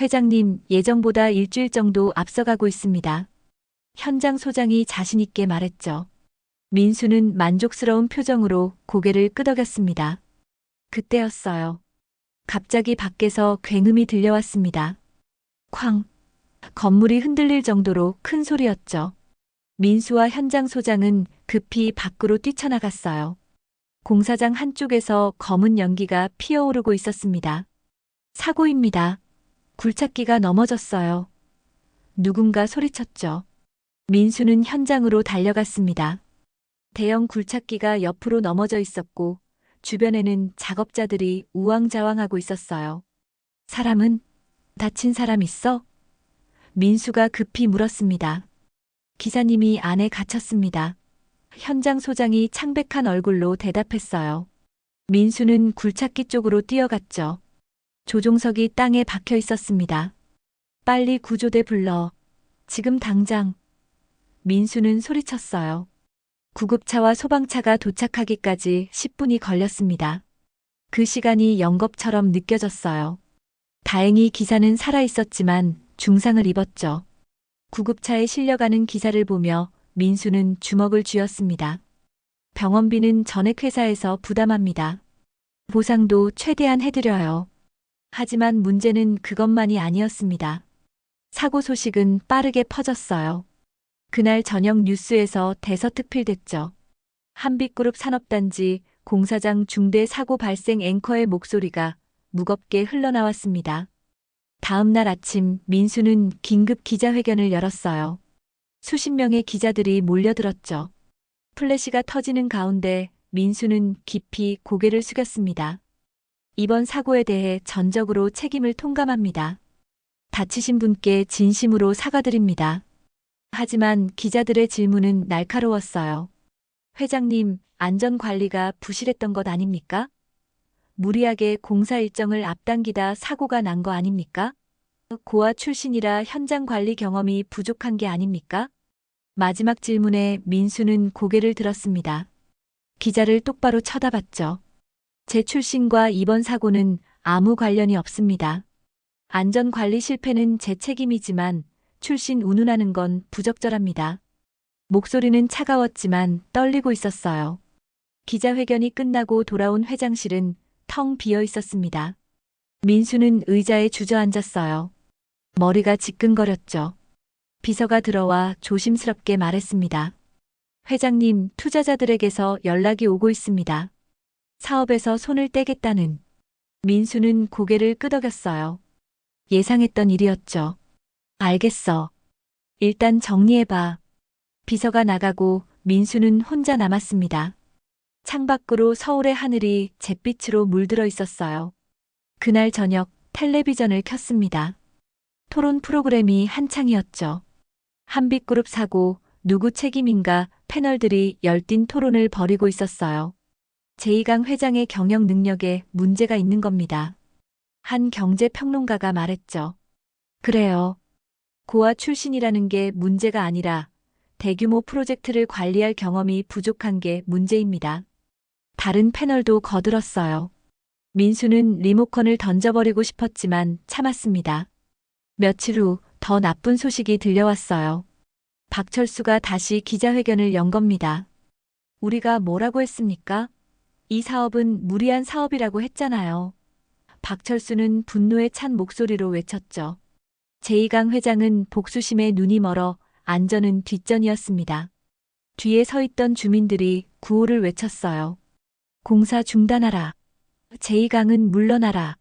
회장님, 예정보다 일주일 정도 앞서가고 있습니다. 현장 소장이 자신있게 말했죠. 민수는 만족스러운 표정으로 고개를 끄덕였습니다. 그때였어요. 갑자기 밖에서 굉음이 들려왔습니다. 쾅! 건물이 흔들릴 정도로 큰 소리였죠. 민수와 현장 소장은 급히 밖으로 뛰쳐나갔어요. 공사장 한쪽에서 검은 연기가 피어오르고 있었습니다. 사고입니다. 굴착기가 넘어졌어요. 누군가 소리쳤죠. 민수는 현장으로 달려갔습니다. 대형 굴착기가 옆으로 넘어져 있었고 주변에는 작업자들이 우왕좌왕하고 있었어요. 사람은? 다친 사람 있어? 민수가 급히 물었습니다. 기사님이 안에 갇혔습니다. 현장 소장이 창백한 얼굴로 대답했어요. 민수는 굴착기 쪽으로 뛰어갔죠. 조종석이 땅에 박혀 있었습니다. 빨리 구조대 불러. 지금 당장. 민수는 소리쳤어요. 구급차와 소방차가 도착하기까지 10분이 걸렸습니다. 그 시간이 영겁처럼 느껴졌어요. 다행히 기사는 살아있었지만 중상을 입었죠. 구급차에 실려가는 기사를 보며 민수는 주먹을 쥐었습니다. 병원비는 전액 회사에서 부담합니다. 보상도 최대한 해드려요. 하지만 문제는 그것만이 아니었습니다. 사고 소식은 빠르게 퍼졌어요. 그날 저녁 뉴스에서 대서특필됐죠. 한빛그룹 산업단지 공사장 중대 사고 발생 앵커의 목소리가 무겁게 흘러나왔습니다. 다음 날 아침 민수는 긴급 기자회견을 열었어요. 수십 명의 기자들이 몰려들었죠. 플래시가 터지는 가운데 민수는 깊이 고개를 숙였습니다. 이번 사고에 대해 전적으로 책임을 통감합니다. 다치신 분께 진심으로 사과드립니다. 하지만 기자들의 질문은 날카로웠어요. 회장님, 안전관리가 부실했던 것 아닙니까? 무리하게 공사 일정을 앞당기다 사고가 난 거 아닙니까? 고아 출신이라 현장 관리 경험이 부족한 게 아닙니까? 마지막 질문에 민수는 고개를 들었습니다. 기자를 똑바로 쳐다봤죠. 제 출신과 이번 사고는 아무 관련이 없습니다. 안전관리 실패는 제 책임이지만 출신 운운하는 건 부적절합니다. 목소리는 차가웠지만 떨리고 있었어요. 기자회견이 끝나고 돌아온 회장실은 텅 비어 있었습니다. 민수는 의자에 주저앉았어요. 머리가 지끈거렸죠. 비서가 들어와 조심스럽게 말했습니다. 회장님, 투자자들에게서 연락이 오고 있습니다. 사업에서 손을 떼겠다는. 민수는 고개를 끄덕였어요. 예상했던 일이었죠. 알겠어. 일단 정리해봐. 비서가 나가고 민수는 혼자 남았습니다. 창밖으로 서울의 하늘이 잿빛으로 물들어 있었어요. 그날 저녁 텔레비전을 켰습니다. 토론 프로그램이 한창이었죠. 한빛그룹 사고, 누구 책임인가 패널들이 열띤 토론을 벌이고 있었어요. 제2강 회장의 경영 능력에 문제가 있는 겁니다. 한 경제평론가가 말했죠. 그래요. 고아 출신이라는 게 문제가 아니라 대규모 프로젝트를 관리할 경험이 부족한 게 문제입니다. 다른 패널도 거들었어요. 민수는 리모컨을 던져버리고 싶었지만 참았습니다. 며칠 후 더 나쁜 소식이 들려왔어요. 박철수가 다시 기자회견을 연 겁니다. 우리가 뭐라고 했습니까? 이 사업은 무리한 사업이라고 했잖아요. 박철수는 분노에 찬 목소리로 외쳤죠. 제2강 회장은 복수심에 눈이 멀어 안전은 뒷전이었습니다. 뒤에 서 있던 주민들이 구호를 외쳤어요. 공사 중단하라. 제2강은 물러나라.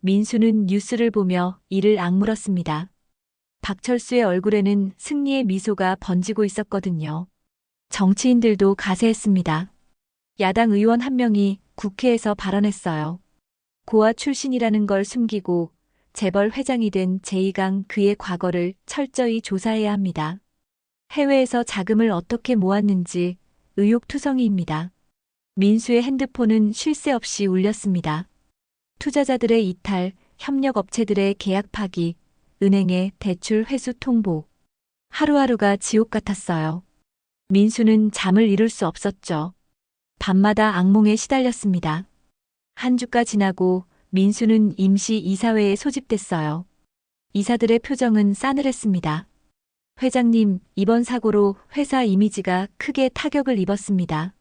민수는 뉴스를 보며 이를 악물었습니다. 박철수의 얼굴에는 승리의 미소가 번지고 있었거든요. 정치인들도 가세했습니다. 야당 의원 한 명이 국회에서 발언했어요. 고아 출신이라는 걸 숨기고 재벌 회장이 된 제2강 그의 과거를 철저히 조사해야 합니다. 해외에서 자금을 어떻게 모았는지 의혹투성이입니다. 민수의 핸드폰은 쉴 새 없이 울렸습니다. 투자자들의 이탈, 협력업체들의 계약 파기, 은행의 대출 회수 통보. 하루하루가 지옥 같았어요. 민수는 잠을 이룰 수 없었죠. 밤마다 악몽에 시달렸습니다. 한 주가 지나고 민수는 임시 이사회에 소집됐어요. 이사들의 표정은 싸늘했습니다. 회장님, 이번 사고로 회사 이미지가 크게 타격을 입었습니다.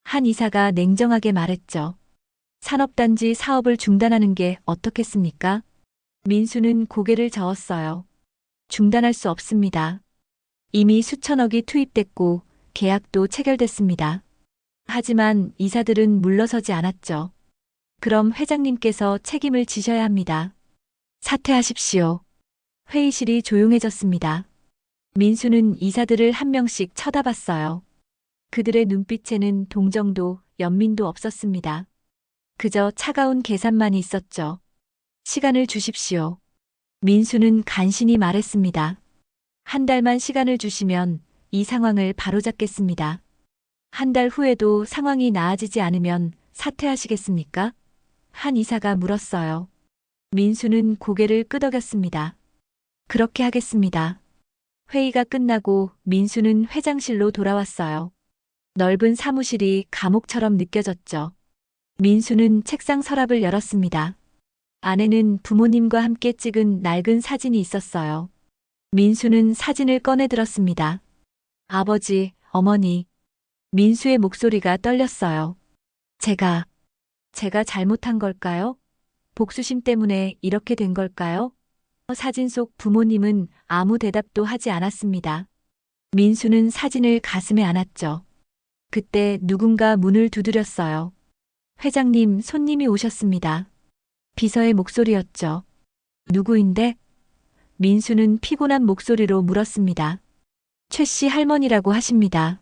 한 이사가 냉정하게 말했죠. 산업단지 사업을 중단하는 게 어떻겠습니까? 민수는 고개를 저었어요. 중단할 수 없습니다. 이미 수천억이 투입됐고 계약도 체결됐습니다. 하지만 이사들은 물러서지 않았죠. 그럼 회장님께서 책임을 지셔야 합니다. 사퇴하십시오. 회의실이 조용해졌습니다. 민수는 이사들을 한 명씩 쳐다봤어요. 그들의 눈빛에는 동정도 연민도 없었습니다. 그저 차가운 계산만 있었죠. 시간을 주십시오. 민수는 간신히 말했습니다. 한 달만 시간을 주시면 이 상황을 바로잡겠습니다. 한 달 후에도 상황이 나아지지 않으면 사퇴하시겠습니까? 한 이사가 물었어요. 민수는 고개를 끄덕였습니다. 그렇게 하겠습니다. 회의가 끝나고 민수는 회장실로 돌아왔어요. 넓은 사무실이 감옥처럼 느껴졌죠. 민수는 책상 서랍을 열었습니다. 안에는 부모님과 함께 찍은 낡은 사진이 있었어요. 민수는 사진을 꺼내 들었습니다. 아버지, 어머니. 민수의 목소리가 떨렸어요. 제가 잘못한 걸까요? 복수심 때문에 이렇게 된 걸까요? 사진 속 부모님은 아무 대답도 하지 않았습니다. 민수는 사진을 가슴에 안았죠. 그때 누군가 문을 두드렸어요. 회장님, 손님이 오셨습니다. 비서의 목소리였죠. 누구인데? 민수는 피곤한 목소리로 물었습니다. 최 씨 할머니라고 하십니다.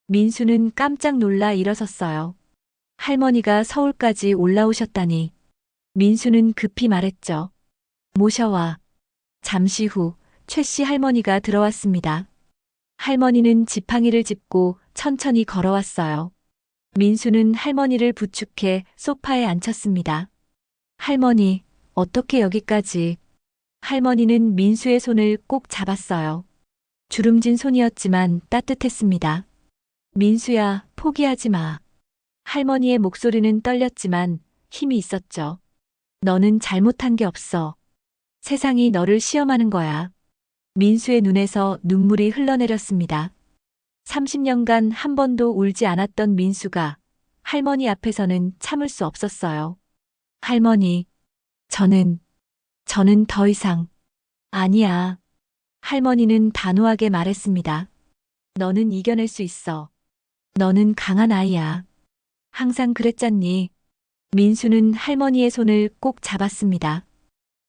민수는 깜짝 놀라 일어섰어요. 할머니가 서울까지 올라오셨다니. 민수는 급히 말했죠. 모셔와. 잠시 후 최 씨 할머니가 들어왔습니다. 할머니는 지팡이를 짚고 천천히 걸어왔어요. 민수는 할머니를 부축해 소파에 앉혔습니다. 할머니, 어떻게 여기까지? 할머니는 민수의 손을 꼭 잡았어요. 주름진 손이었지만 따뜻했습니다. 민수야, 포기하지 마. 할머니의 목소리는 떨렸지만 힘이 있었죠. 너는 잘못한 게 없어. 세상이 너를 시험하는 거야. 민수의 눈에서 눈물이 흘러내렸습니다. 30년간 한 번도 울지 않았던 민수가 할머니 앞에서는 참을 수 없었어요. 할머니, 저는 더 이상. 아니야. 할머니는 단호하게 말했습니다. 너는 이겨낼 수 있어. 너는 강한 아이야. 항상 그랬잖니. 민수는 할머니의 손을 꼭 잡았습니다.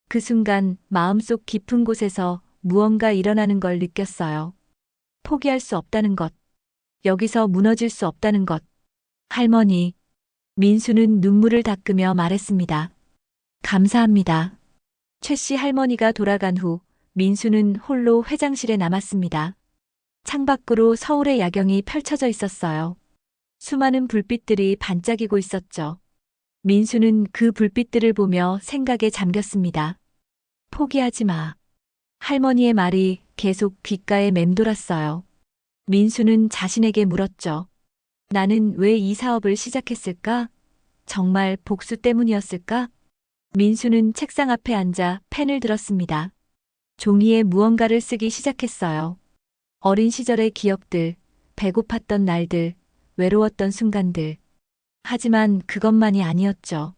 그 순간 마음속 깊은 곳에서 무언가 일어나는 걸 느꼈어요. 포기할 수 없다는 것. 여기서 무너질 수 없다는 것. 할머니. 민수는 눈물을 닦으며 말했습니다. 감사합니다. 최 씨 할머니가 돌아간 후 민수는 홀로 회장실에 남았습니다. 창밖으로 서울의 야경이 펼쳐져 있었어요. 수많은 불빛들이 반짝이고 있었죠. 민수는 그 불빛들을 보며 생각에 잠겼습니다. 포기하지 마. 할머니의 말이 계속 귓가에 맴돌았어요. 민수는 자신에게 물었죠. 나는 왜 이 사업을 시작했을까? 정말 복수 때문이었을까? 민수는 책상 앞에 앉아 펜을 들었습니다. 종이에 무언가를 쓰기 시작했어요. 어린 시절의 기억들, 배고팠던 날들, 외로웠던 순간들. 하지만 그것만이 아니었죠.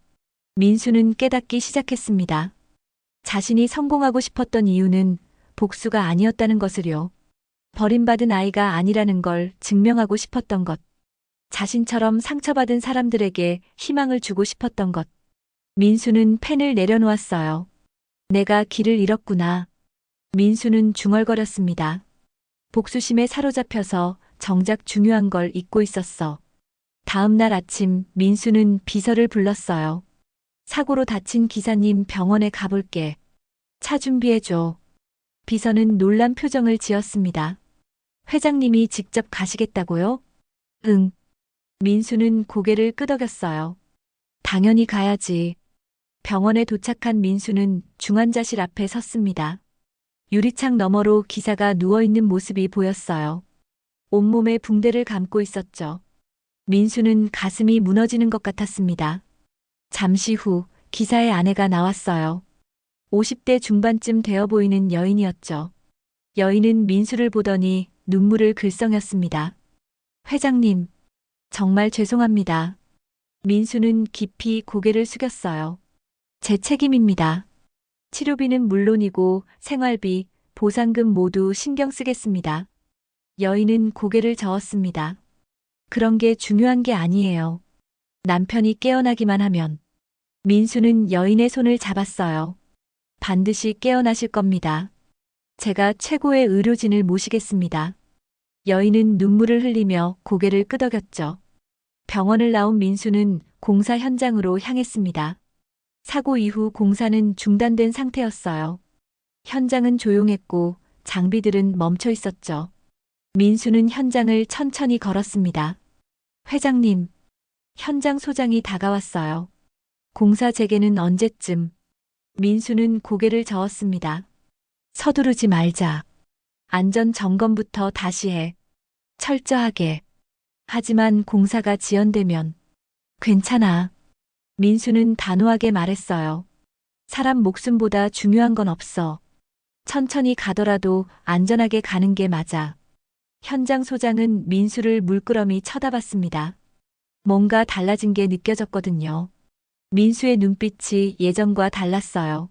민수는 깨닫기 시작했습니다. 자신이 성공하고 싶었던 이유는 복수가 아니었다는 것을요. 버림받은 아이가 아니라는 걸 증명하고 싶었던 것. 자신처럼 상처받은 사람들에게 희망을 주고 싶었던 것. 민수는 펜을 내려놓았어요. 내가 길을 잃었구나. 민수는 중얼거렸습니다. 복수심에 사로잡혀서 정작 중요한 걸 잊고 있었어. 다음 날 아침 민수는 비서를 불렀어요. 사고로 다친 기사님 병원에 가볼게. 차 준비해줘. 비서는 놀란 표정을 지었습니다. 회장님이 직접 가시겠다고요? 응. 민수는 고개를 끄덕였어요. 당연히 가야지. 병원에 도착한 민수는 중환자실 앞에 섰습니다. 유리창 너머로 기사가 누워있는 모습이 보였어요. 온몸에 붕대를 감고 있었죠. 민수는 가슴이 무너지는 것 같았습니다. 잠시 후 기사의 아내가 나왔어요. 50대 중반쯤 되어 보이는 여인이었죠. 여인은 민수를 보더니 눈물을 글썽였습니다. 회장님, 정말 죄송합니다. 민수는 깊이 고개를 숙였어요. 제 책임입니다. 치료비는 물론이고 생활비, 보상금 모두 신경 쓰겠습니다. 여인은 고개를 저었습니다. 그런 게 중요한 게 아니에요. 남편이 깨어나기만 하면. 민수는 여인의 손을 잡았어요. 반드시 깨어나실 겁니다. 제가 최고의 의료진을 모시겠습니다. 여인은 눈물을 흘리며 고개를 끄덕였죠. 병원을 나온 민수는 공사 현장으로 향했습니다. 사고 이후 공사는 중단된 상태였어요. 현장은 조용했고 장비들은 멈춰 있었죠. 민수는 현장을 천천히 걸었습니다. 회장님, 현장 소장이 다가왔어요. 공사 재개는 언제쯤? 민수는 고개를 저었습니다. 서두르지 말자. 안전 점검부터 다시 해. 철저하게. 하지만 공사가 지연되면 괜찮아. 민수는 단호하게 말했어요. 사람 목숨보다 중요한 건 없어. 천천히 가더라도 안전하게 가는 게 맞아. 현장 소장은 민수를 물끄러미 쳐다봤습니다. 뭔가 달라진 게 느껴졌거든요. 민수의 눈빛이 예전과 달랐어요.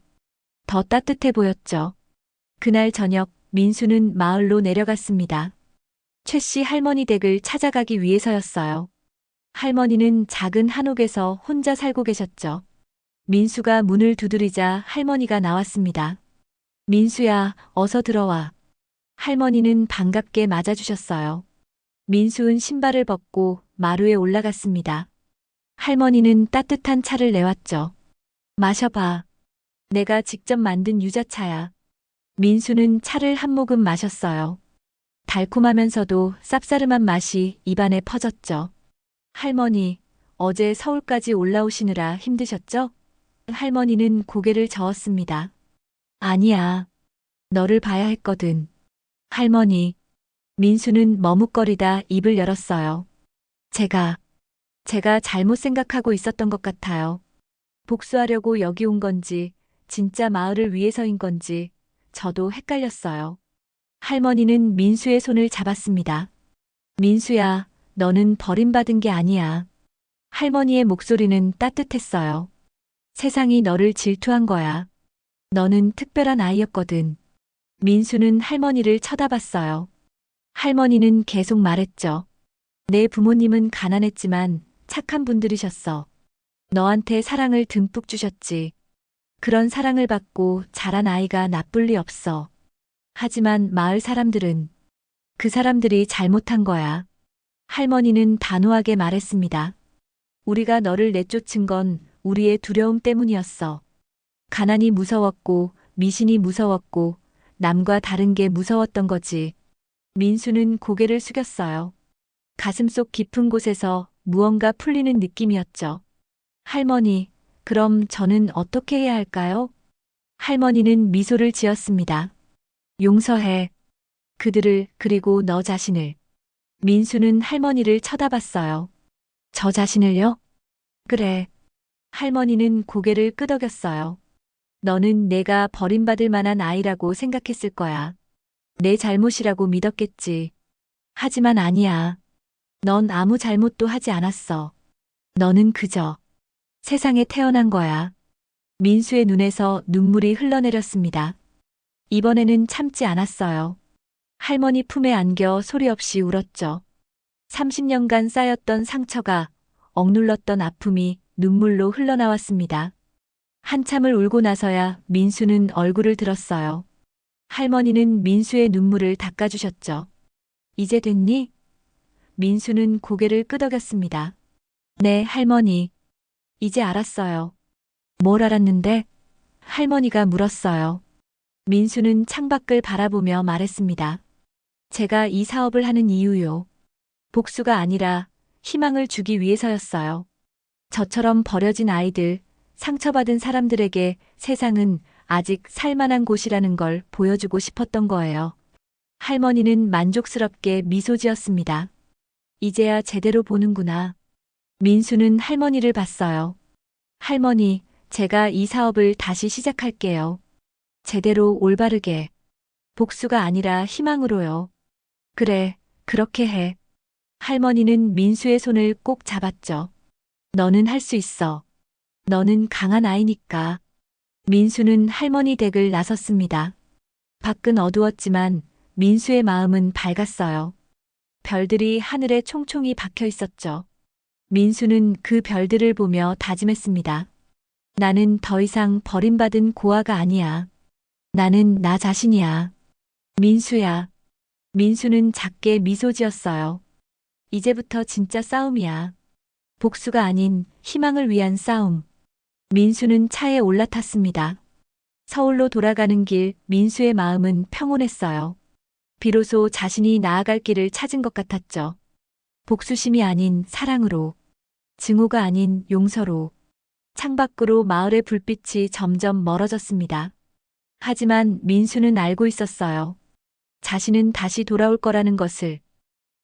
더 따뜻해 보였죠. 그날 저녁 민수는 마을로 내려갔습니다. 최 씨 할머니 댁을 찾아가기 위해서였어요. 할머니는 작은 한옥에서 혼자 살고 계셨죠. 민수가 문을 두드리자 할머니가 나왔습니다. 민수야, 어서 들어와. 할머니는 반갑게 맞아주셨어요. 민수는 신발을 벗고 마루에 올라갔습니다. 할머니는 따뜻한 차를 내왔죠. 마셔봐. 내가 직접 만든 유자차야. 민수는 차를 한 모금 마셨어요. 달콤하면서도 쌉싸름한 맛이 입안에 퍼졌죠. 할머니, 어제 서울까지 올라오시느라 힘드셨죠? 할머니는 고개를 저었습니다. 아니야. 너를 봐야 했거든. 할머니. 민수는 머뭇거리다 입을 열었어요. 제가 잘못 생각하고 있었던 것 같아요. 복수하려고 여기 온 건지, 진짜 마을을 위해서인 건지, 저도 헷갈렸어요. 할머니는 민수의 손을 잡았습니다. 민수야, 너는 버림받은 게 아니야. 할머니의 목소리는 따뜻했어요. 세상이 너를 질투한 거야. 너는 특별한 아이였거든. 민수는 할머니를 쳐다봤어요. 할머니는 계속 말했죠. 내 부모님은 가난했지만 착한 분들이셨어. 너한테 사랑을 듬뿍 주셨지. 그런 사랑을 받고 자란 아이가 나쁠 리 없어. 하지만 마을 사람들은 그 사람들이 잘못한 거야. 할머니는 단호하게 말했습니다. 우리가 너를 내쫓은 건 우리의 두려움 때문이었어. 가난이 무서웠고 미신이 무서웠고 남과 다른 게 무서웠던 거지. 민수는 고개를 숙였어요. 가슴속 깊은 곳에서 무언가 풀리는 느낌이었죠. 할머니, 그럼 저는 어떻게 해야 할까요? 할머니는 미소를 지었습니다. 용서해. 그들을 그리고 너 자신을. 민수는 할머니를 쳐다봤어요. 저 자신을요? 그래. 할머니는 고개를 끄덕였어요. 너는 내가 버림받을 만한 아이라고 생각했을 거야. 내 잘못이라고 믿었겠지. 하지만 아니야. 넌 아무 잘못도 하지 않았어. 너는 그저 세상에 태어난 거야. 민수의 눈에서 눈물이 흘러내렸습니다. 이번에는 참지 않았어요. 할머니 품에 안겨 소리 없이 울었죠. 30년간 쌓였던 상처가, 억눌렀던 아픔이 눈물로 흘러나왔습니다. 한참을 울고 나서야 민수는 얼굴을 들었어요. 할머니는 민수의 눈물을 닦아주셨죠. 이제 됐니? 민수는 고개를 끄덕였습니다. 네, 할머니. 이제 알았어요. 뭘 알았는데? 할머니가 물었어요. 민수는 창밖을 바라보며 말했습니다. 제가 이 사업을 하는 이유요. 복수가 아니라 희망을 주기 위해서였어요. 저처럼 버려진 아이들, 상처받은 사람들에게 세상은 아직 살만한 곳이라는 걸 보여주고 싶었던 거예요. 할머니는 만족스럽게 미소 지었습니다. 이제야 제대로 보는구나. 민수는 할머니를 봤어요. 할머니, 제가 이 사업을 다시 시작할게요. 제대로 올바르게. 복수가 아니라 희망으로요. 그래, 그렇게 해. 할머니는 민수의 손을 꼭 잡았죠. 너는 할 수 있어. 너는 강한 아이니까. 민수는 할머니 댁을 나섰습니다. 밖은 어두웠지만 민수의 마음은 밝았어요. 별들이 하늘에 총총히 박혀 있었죠. 민수는 그 별들을 보며 다짐했습니다. 나는 더 이상 버림받은 고아가 아니야. 나는 나 자신이야. 민수야. 민수는 작게 미소 지었어요. 이제부터 진짜 싸움이야. 복수가 아닌 희망을 위한 싸움. 민수는 차에 올라탔습니다. 서울로 돌아가는 길 민수의 마음은 평온했어요. 비로소 자신이 나아갈 길을 찾은 것 같았죠. 복수심이 아닌 사랑으로, 증오가 아닌 용서로. 창밖으로 마을의 불빛이 점점 멀어졌습니다. 하지만 민수는 알고 있었어요. 자신은 다시 돌아올 거라는 것을.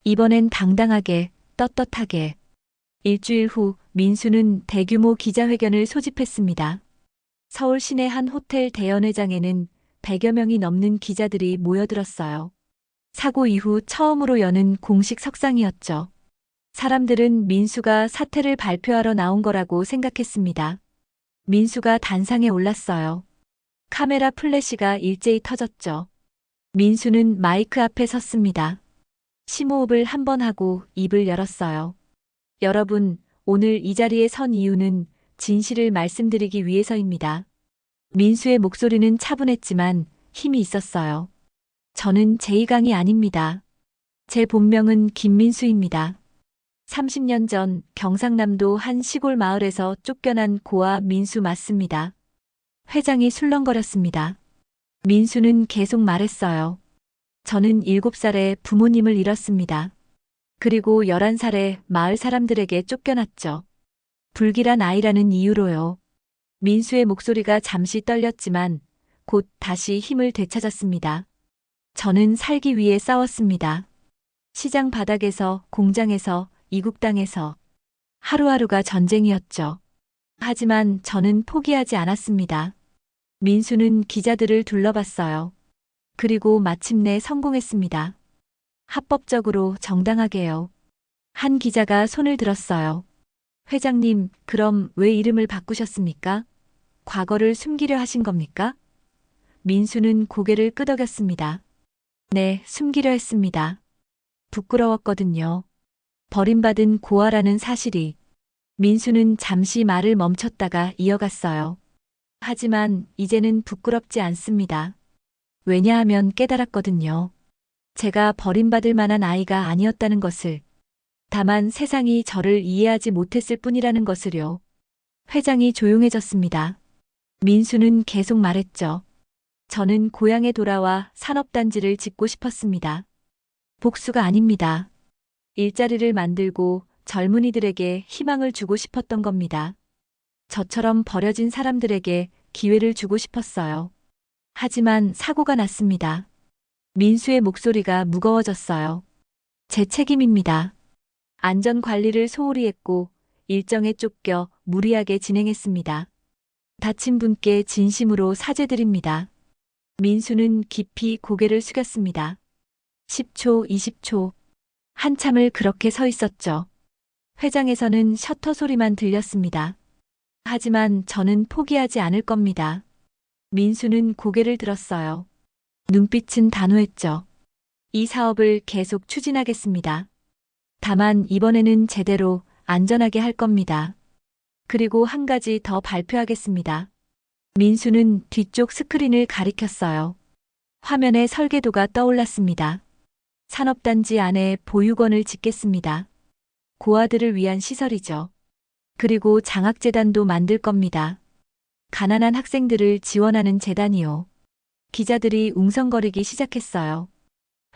이번엔 당당하게, 떳떳하게. 일주일 후 민수는 대규모 기자회견을 소집했습니다. 서울 시내 한 호텔 대연회장에는 100여 명이 넘는 기자들이 모여들었어요. 사고 이후 처음으로 여는 공식 석상이었죠. 사람들은 민수가 사퇴를 발표하러 나온 거라고 생각했습니다. 민수가 단상에 올랐어요. 카메라 플래시가 일제히 터졌죠. 민수는 마이크 앞에 섰습니다. 심호흡을 한 번 하고 입을 열었어요. 여러분, 오늘 이 자리에 선 이유는 진실을 말씀드리기 위해서입니다. 민수의 목소리는 차분했지만 힘이 있었어요. 저는 제2강이 아닙니다. 제 본명은 김민수입니다. 30년 전 경상남도 한 시골 마을에서 쫓겨난 고아 민수 맞습니다. 회장이 술렁거렸습니다. 민수는 계속 말했어요. 저는 7살에 부모님을 잃었습니다. 그리고 11살에 마을 사람들에게 쫓겨났죠. 불길한 아이라는 이유로요. 민수의 목소리가 잠시 떨렸지만 곧 다시 힘을 되찾았습니다. 저는 살기 위해 싸웠습니다. 시장 바닥에서, 공장에서, 이국당에서. 하루하루가 전쟁이었죠. 하지만 저는 포기하지 않았습니다. 민수는 기자들을 둘러봤어요. 그리고 마침내 성공했습니다. 합법적으로 정당하게요. 한 기자가 손을 들었어요. 회장님, 그럼 왜 이름을 바꾸셨습니까? 과거를 숨기려 하신 겁니까? 민수는 고개를 끄덕였습니다. 네, 숨기려 했습니다. 부끄러웠거든요. 버림받은 고아라는 사실이. 민수는 잠시 말을 멈췄다가 이어갔어요. 하지만 이제는 부끄럽지 않습니다. 왜냐하면 깨달았거든요. 제가 버림받을 만한 아이가 아니었다는 것을. 다만 세상이 저를 이해하지 못했을 뿐이라는 것을요. 회장이 조용해졌습니다. 민수는 계속 말했죠. 저는 고향에 돌아와 산업단지를 짓고 싶었습니다. 복수가 아닙니다. 일자리를 만들고 젊은이들에게 희망을 주고 싶었던 겁니다. 저처럼 버려진 사람들에게 기회를 주고 싶었어요. 하지만 사고가 났습니다. 민수의 목소리가 무거워졌어요. 제 책임입니다. 안전관리를 소홀히 했고 일정에 쫓겨 무리하게 진행했습니다. 다친 분께 진심으로 사죄드립니다. 민수는 깊이 고개를 숙였습니다. 10초, 20초. 한참을 그렇게 서 있었죠. 회장에서는 셔터 소리만 들렸습니다. 하지만 저는 포기하지 않을 겁니다. 민수는 고개를 들었어요. 눈빛은 단호했죠. 이 사업을 계속 추진하겠습니다. 다만 이번에는 제대로 안전하게 할 겁니다. 그리고 한 가지 더 발표하겠습니다. 민수는 뒤쪽 스크린을 가리켰어요. 화면에 설계도가 떠올랐습니다. 산업단지 안에 보육원을 짓겠습니다. 고아들을 위한 시설이죠. 그리고 장학재단도 만들 겁니다. 가난한 학생들을 지원하는 재단이요. 기자들이 웅성거리기 시작했어요.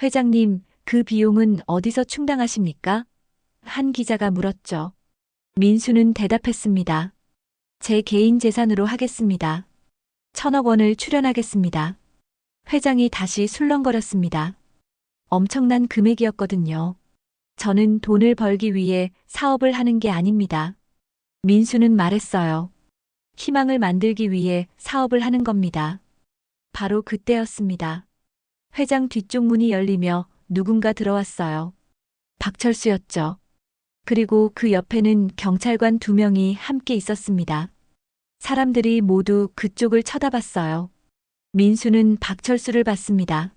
회장님, 그 비용은 어디서 충당하십니까? 한 기자가 물었죠. 민수는 대답했습니다. 제 개인 재산으로 하겠습니다. 1,000억 원을 출연하겠습니다. 회장이 다시 술렁거렸습니다. 엄청난 금액이었거든요. 저는 돈을 벌기 위해 사업을 하는 게 아닙니다. 민수는 말했어요. 희망을 만들기 위해 사업을 하는 겁니다. 바로 그때였습니다. 회장 뒤쪽 문이 열리며 누군가 들어왔어요. 박철수였죠. 그리고 그 옆에는 경찰관 2명이 함께 있었습니다. 사람들이 모두 그쪽을 쳐다봤어요. 민수는 박철수를 봤습니다.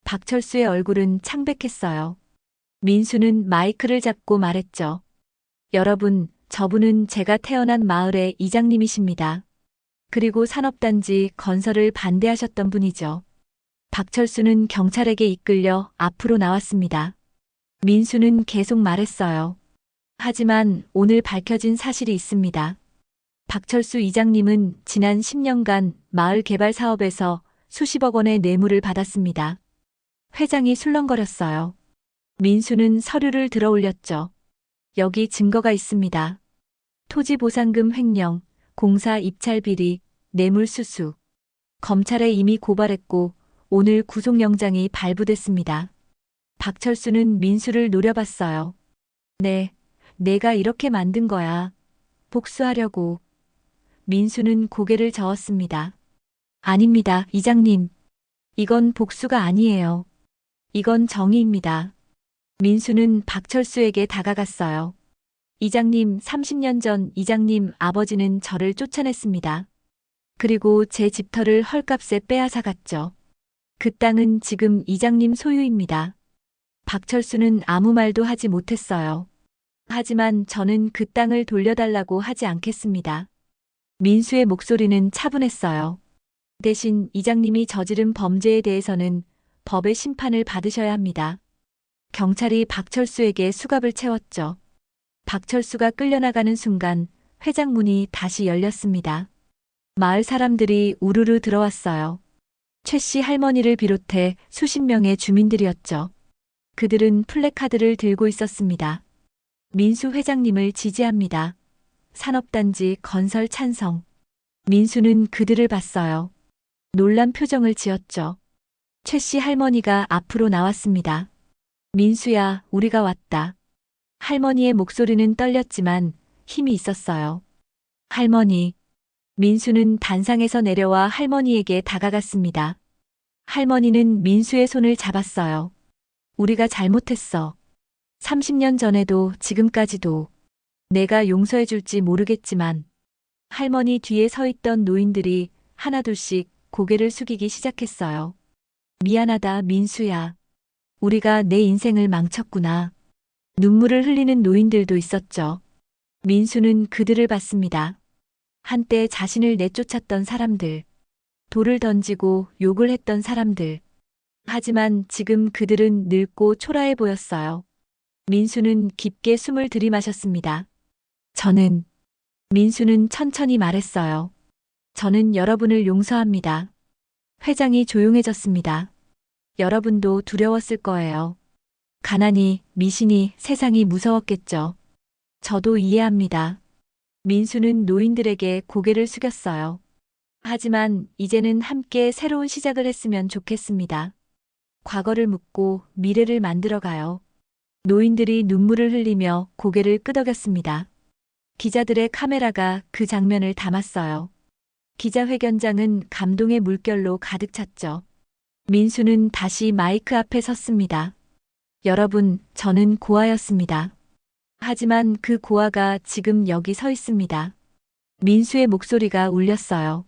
박철수의 얼굴은 창백했어요. 민수는 마이크를 잡고 말했죠. 여러분, 저분은 제가 태어난 마을의 이장님이십니다. 그리고 산업단지 건설을 반대하셨던 분이죠. 박철수는 경찰에게 이끌려 앞으로 나왔습니다. 민수는 계속 말했어요. 하지만 오늘 밝혀진 사실이 있습니다. 박철수 이장님은 지난 10년간 마을 개발 사업에서 수십억 원의 뇌물을 받았습니다. 회장이 술렁거렸어요. 민수는 서류를 들어 올렸죠. 여기 증거가 있습니다. 토지 보상금 횡령, 공사 입찰 비리, 뇌물 수수. 검찰에 이미 고발했고 오늘 구속영장이 발부됐습니다. 박철수는 민수를 노려봤어요. 네, 내가 이렇게 만든 거야. 복수하려고. 민수는 고개를 저었습니다. 아닙니다, 이장님. 이건 복수가 아니에요. 이건 정의입니다. 민수는 박철수에게 다가갔어요. 이장님, 30년 전 이장님 아버지는 저를 쫓아냈습니다. 그리고 제 집터를 헐값에 빼앗아갔죠. 그 땅은 지금 이장님 소유입니다. 박철수는 아무 말도 하지 못했어요. 하지만 저는 그 땅을 돌려달라고 하지 않겠습니다. 민수의 목소리는 차분했어요. 대신 이장님이 저지른 범죄에 대해서는 법의 심판을 받으셔야 합니다. 경찰이 박철수에게 수갑을 채웠죠. 박철수가 끌려나가는 순간 회장 문이 다시 열렸습니다. 마을 사람들이 우르르 들어왔어요. 최 씨 할머니를 비롯해 수십 명의 주민들이었죠. 그들은 플래카드를 들고 있었습니다. 민수 회장님을 지지합니다. 산업단지 건설 찬성. 민수는 그들을 봤어요. 놀란 표정을 지었죠. 최 씨 할머니가 앞으로 나왔습니다. 민수야, 우리가 왔다. 할머니의 목소리는 떨렸지만 힘이 있었어요. 할머니. 민수는 단상에서 내려와 할머니에게 다가갔습니다. 할머니는 민수의 손을 잡았어요. 우리가 잘못했어. 30년 전에도 지금까지도. 내가 용서해 줄지 모르겠지만. 할머니 뒤에 서 있던 노인들이 하나둘씩 고개를 숙이기 시작했어요. 미안하다, 민수야. 우리가 내 인생을 망쳤구나. 눈물을 흘리는 노인들도 있었죠. 민수는 그들을 봤습니다. 한때 자신을 내쫓았던 사람들, 돌을 던지고 욕을 했던 사람들. 하지만 지금 그들은 늙고 초라해 보였어요. 민수는 깊게 숨을 들이마셨습니다. 민수는 천천히 말했어요. 저는 여러분을 용서합니다. 회장이 조용해졌습니다. 여러분도 두려웠을 거예요. 가난이, 미신이, 세상이 무서웠겠죠. 저도 이해합니다. 민수는 노인들에게 고개를 숙였어요. 하지만 이제는 함께 새로운 시작을 했으면 좋겠습니다. 과거를 묻고 미래를 만들어가요. 노인들이 눈물을 흘리며 고개를 끄덕였습니다. 기자들의 카메라가 그 장면을 담았어요. 기자회견장은 감동의 물결로 가득 찼죠. 민수는 다시 마이크 앞에 섰습니다. 여러분, 저는 고아였습니다. 하지만 그 고아가 지금 여기 서 있습니다. 민수의 목소리가 울렸어요.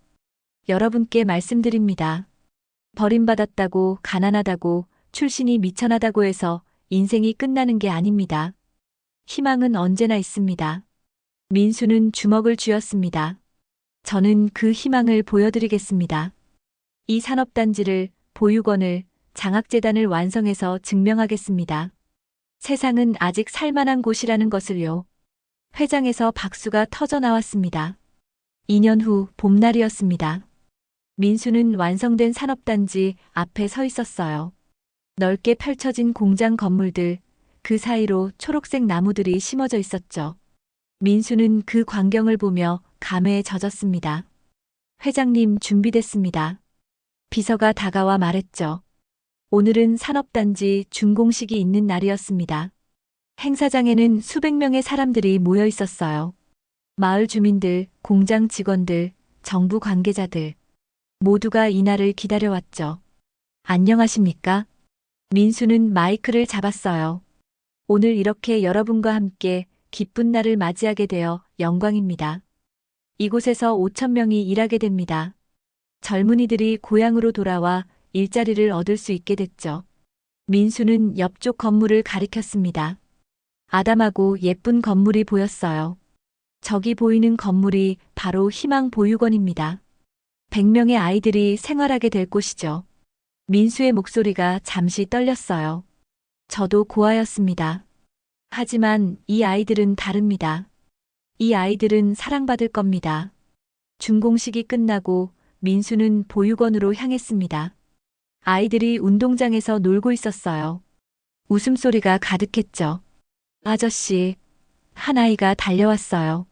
여러분께 말씀드립니다. 버림받았다고, 가난하다고, 출신이 미천하다고 해서 인생이 끝나는 게 아닙니다. 희망은 언제나 있습니다. 민수는 주먹을 쥐었습니다. 저는 그 희망을 보여드리겠습니다. 이 산업단지를, 보육원을, 장학재단을 완성해서 증명하겠습니다. 세상은 아직 살만한 곳이라는 것을요. 회장에서 박수가 터져 나왔습니다. 2년 후 봄날이었습니다. 민수는 완성된 산업단지 앞에 서 있었어요. 넓게 펼쳐진 공장 건물들, 그 사이로 초록색 나무들이 심어져 있었죠. 민수는 그 광경을 보며 감회에 젖었습니다. 회장님, 준비됐습니다. 비서가 다가와 말했죠. 오늘은 산업단지 준공식이 있는 날이었습니다. 행사장에는 수백 명의 사람들이 모여 있었어요. 마을 주민들, 공장 직원들, 정부 관계자들 모두가 이날을 기다려왔죠. 안녕하십니까? 민수는 마이크를 잡았어요. 오늘 이렇게 여러분과 함께 기쁜 날을 맞이하게 되어 영광입니다. 이곳에서 5천 명이 일하게 됩니다. 젊은이들이 고향으로 돌아와 일자리를 얻을 수 있게 됐죠. 민수는 옆쪽 건물을 가리켰습니다. 아담하고 예쁜 건물이 보였어요. 저기 보이는 건물이 바로 희망보육원입니다. 100명의 아이들이 생활하게 될 곳이죠. 민수의 목소리가 잠시 떨렸어요. 저도 고아였습니다. 하지만 이 아이들은 다릅니다. 이 아이들은 사랑받을 겁니다. 준공식이 끝나고 민수는 보육원으로 향했습니다. 아이들이 운동장에서 놀고 있었어요. 웃음소리가 가득했죠. 아저씨, 한 아이가 달려왔어요.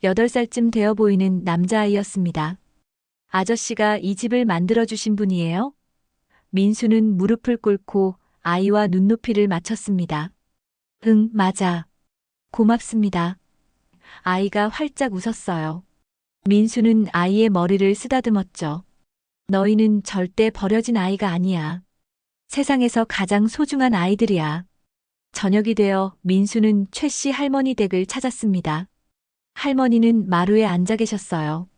8살쯤 되어 보이는 남자아이였습니다. 아저씨가 이 집을 만들어주신 분이에요? 민수는 무릎을 꿇고 아이와 눈높이를 맞췄습니다. 응, 맞아. 고맙습니다. 아이가 활짝 웃었어요. 민수는 아이의 머리를 쓰다듬었죠. 너희는 절대 버려진 아이가 아니야. 세상에서 가장 소중한 아이들이야. 저녁이 되어 민수는 최 씨 할머니 댁을 찾았습니다. 할머니는 마루에 앉아 계셨어요.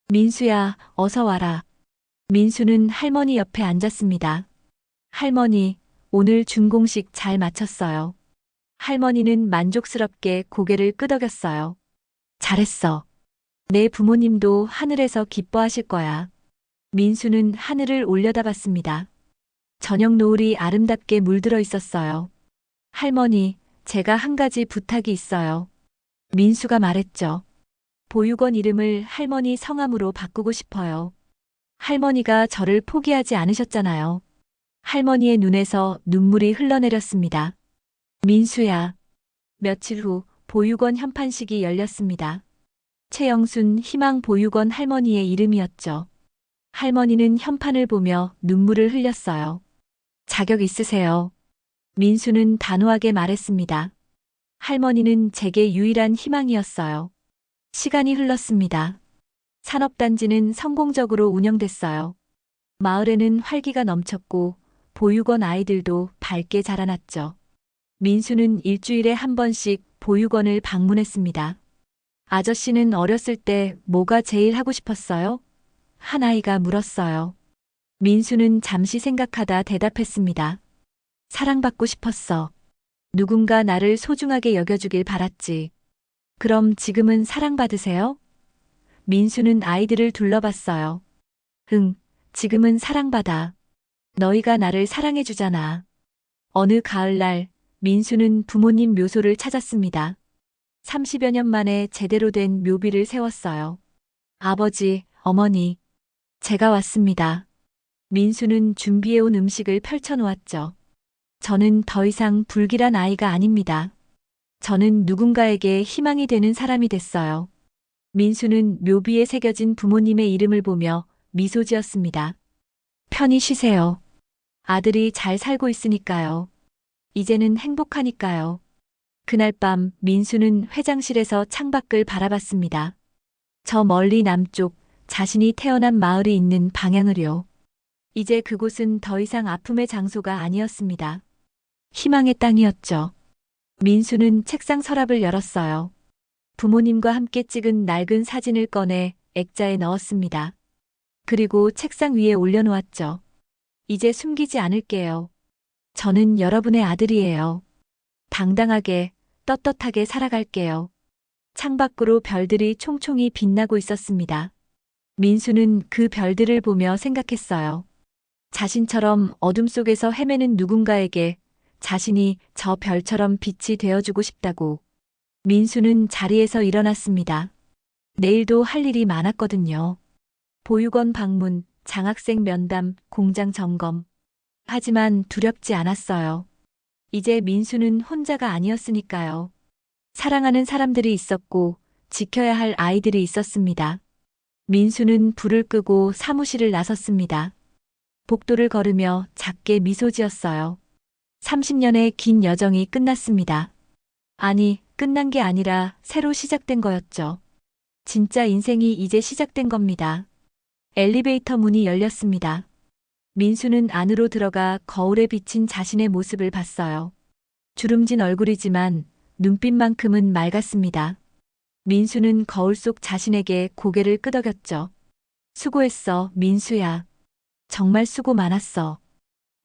민수야, 어서 와라. 민수는 할머니 옆에 앉았습니다. 할머니, 오늘 준공식 잘 마쳤어요. 할머니는 만족스럽게 고개를 끄덕였어요. 잘했어. 내 부모님도 하늘에서 기뻐하실 거야. 민수는 하늘을 올려다봤습니다. 저녁 노을이 아름답게 물들어 있었어요. 할머니, 제가 한 가지 부탁이 있어요. 민수가 말했죠. 보육원 이름을 할머니 성함으로 바꾸고 싶어요. 할머니가 저를 포기하지 않으셨잖아요. 할머니의 눈에서 눈물이 흘러내렸습니다. 민수야. 며칠 후 보육원 현판식이 열렸습니다. 최영순 희망보육원 할머니의 이름이었죠. 할머니는 현판을 보며 눈물을 흘렸어요. 자격 있으세요. 민수는 단호하게 말했습니다. 할머니는 제게 유일한 희망이었어요. 시간이 흘렀습니다. 산업단지는 성공적으로 운영됐어요. 마을에는 활기가 넘쳤고 보육원 아이들도 밝게 자라났죠. 민수는 일주일에 한 번씩 보육원을 방문했습니다. 아저씨는 어렸을 때 뭐가 제일 하고 싶었어요? 한 아이가 물었어요. 민수는 잠시 생각하다 대답했습니다. 사랑받고 싶었어. 누군가 나를 소중하게 여겨주길 바랐지. 그럼 지금은 사랑받으세요? 민수는 아이들을 둘러봤어요. 응, 지금은 사랑받아. 너희가 나를 사랑해주잖아. 어느 가을날, 민수는 부모님 묘소를 찾았습니다. 30여 년 만에 제대로 된 묘비를 세웠어요. 아버지, 어머니, 제가 왔습니다. 민수는 준비해온 음식을 펼쳐놓았죠. 저는 더 이상 불길한 아이가 아닙니다. 저는 누군가에게 희망이 되는 사람이 됐어요. 민수는 묘비에 새겨진 부모님의 이름을 보며 미소 지었습니다. 편히 쉬세요. 아들이 잘 살고 있으니까요. 이제는 행복하니까요. 그날 밤 민수는 회장실에서 창밖을 바라봤습니다. 저 멀리 남쪽 자신이 태어난 마을이 있는 방향을요. 이제 그곳은 더 이상 아픔의 장소가 아니었습니다. 희망의 땅이었죠. 민수는 책상 서랍을 열었어요. 부모님과 함께 찍은 낡은 사진을 꺼내 액자에 넣었습니다. 그리고 책상 위에 올려놓았죠. 이제 숨기지 않을게요. 저는 여러분의 아들이에요. 당당하게, 떳떳하게 살아갈게요. 창밖으로 별들이 총총히 빛나고 있었습니다. 민수는 그 별들을 보며 생각했어요. 자신처럼 어둠 속에서 헤매는 누군가에게 자신이 저 별처럼 빛이 되어주고 싶다고. 민수는 자리에서 일어났습니다. 내일도 할 일이 많았거든요. 보육원 방문, 장학생 면담, 공장 점검. 하지만 두렵지 않았어요. 이제 민수는 혼자가 아니었으니까요. 사랑하는 사람들이 있었고 지켜야 할 아이들이 있었습니다. 민수는 불을 끄고 사무실을 나섰습니다. 복도를 걸으며 작게 미소 지었어요. 30년의 긴 여정이 끝났습니다. 아니, 끝난 게 아니라 새로 시작된 거였죠. 진짜 인생이 이제 시작된 겁니다. 엘리베이터 문이 열렸습니다. 민수는 안으로 들어가 거울에 비친 자신의 모습을 봤어요. 주름진 얼굴이지만 눈빛만큼은 맑았습니다. 민수는 거울 속 자신에게 고개를 끄덕였죠. 수고했어, 민수야. 정말 수고 많았어.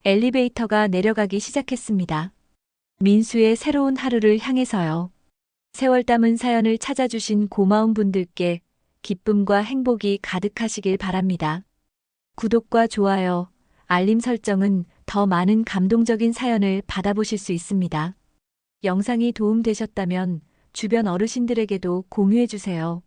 엘리베이터가 내려가기 시작했습니다. 민수의 새로운 하루를 향해서요. 세월 담은 사연을 찾아주신 고마운 분들께 기쁨과 행복이 가득하시길 바랍니다. 구독과 좋아요, 알림 설정은 더 많은 감동적인 사연을 받아보실 수 있습니다. 영상이 도움되셨다면 주변 어르신들에게도 공유해주세요.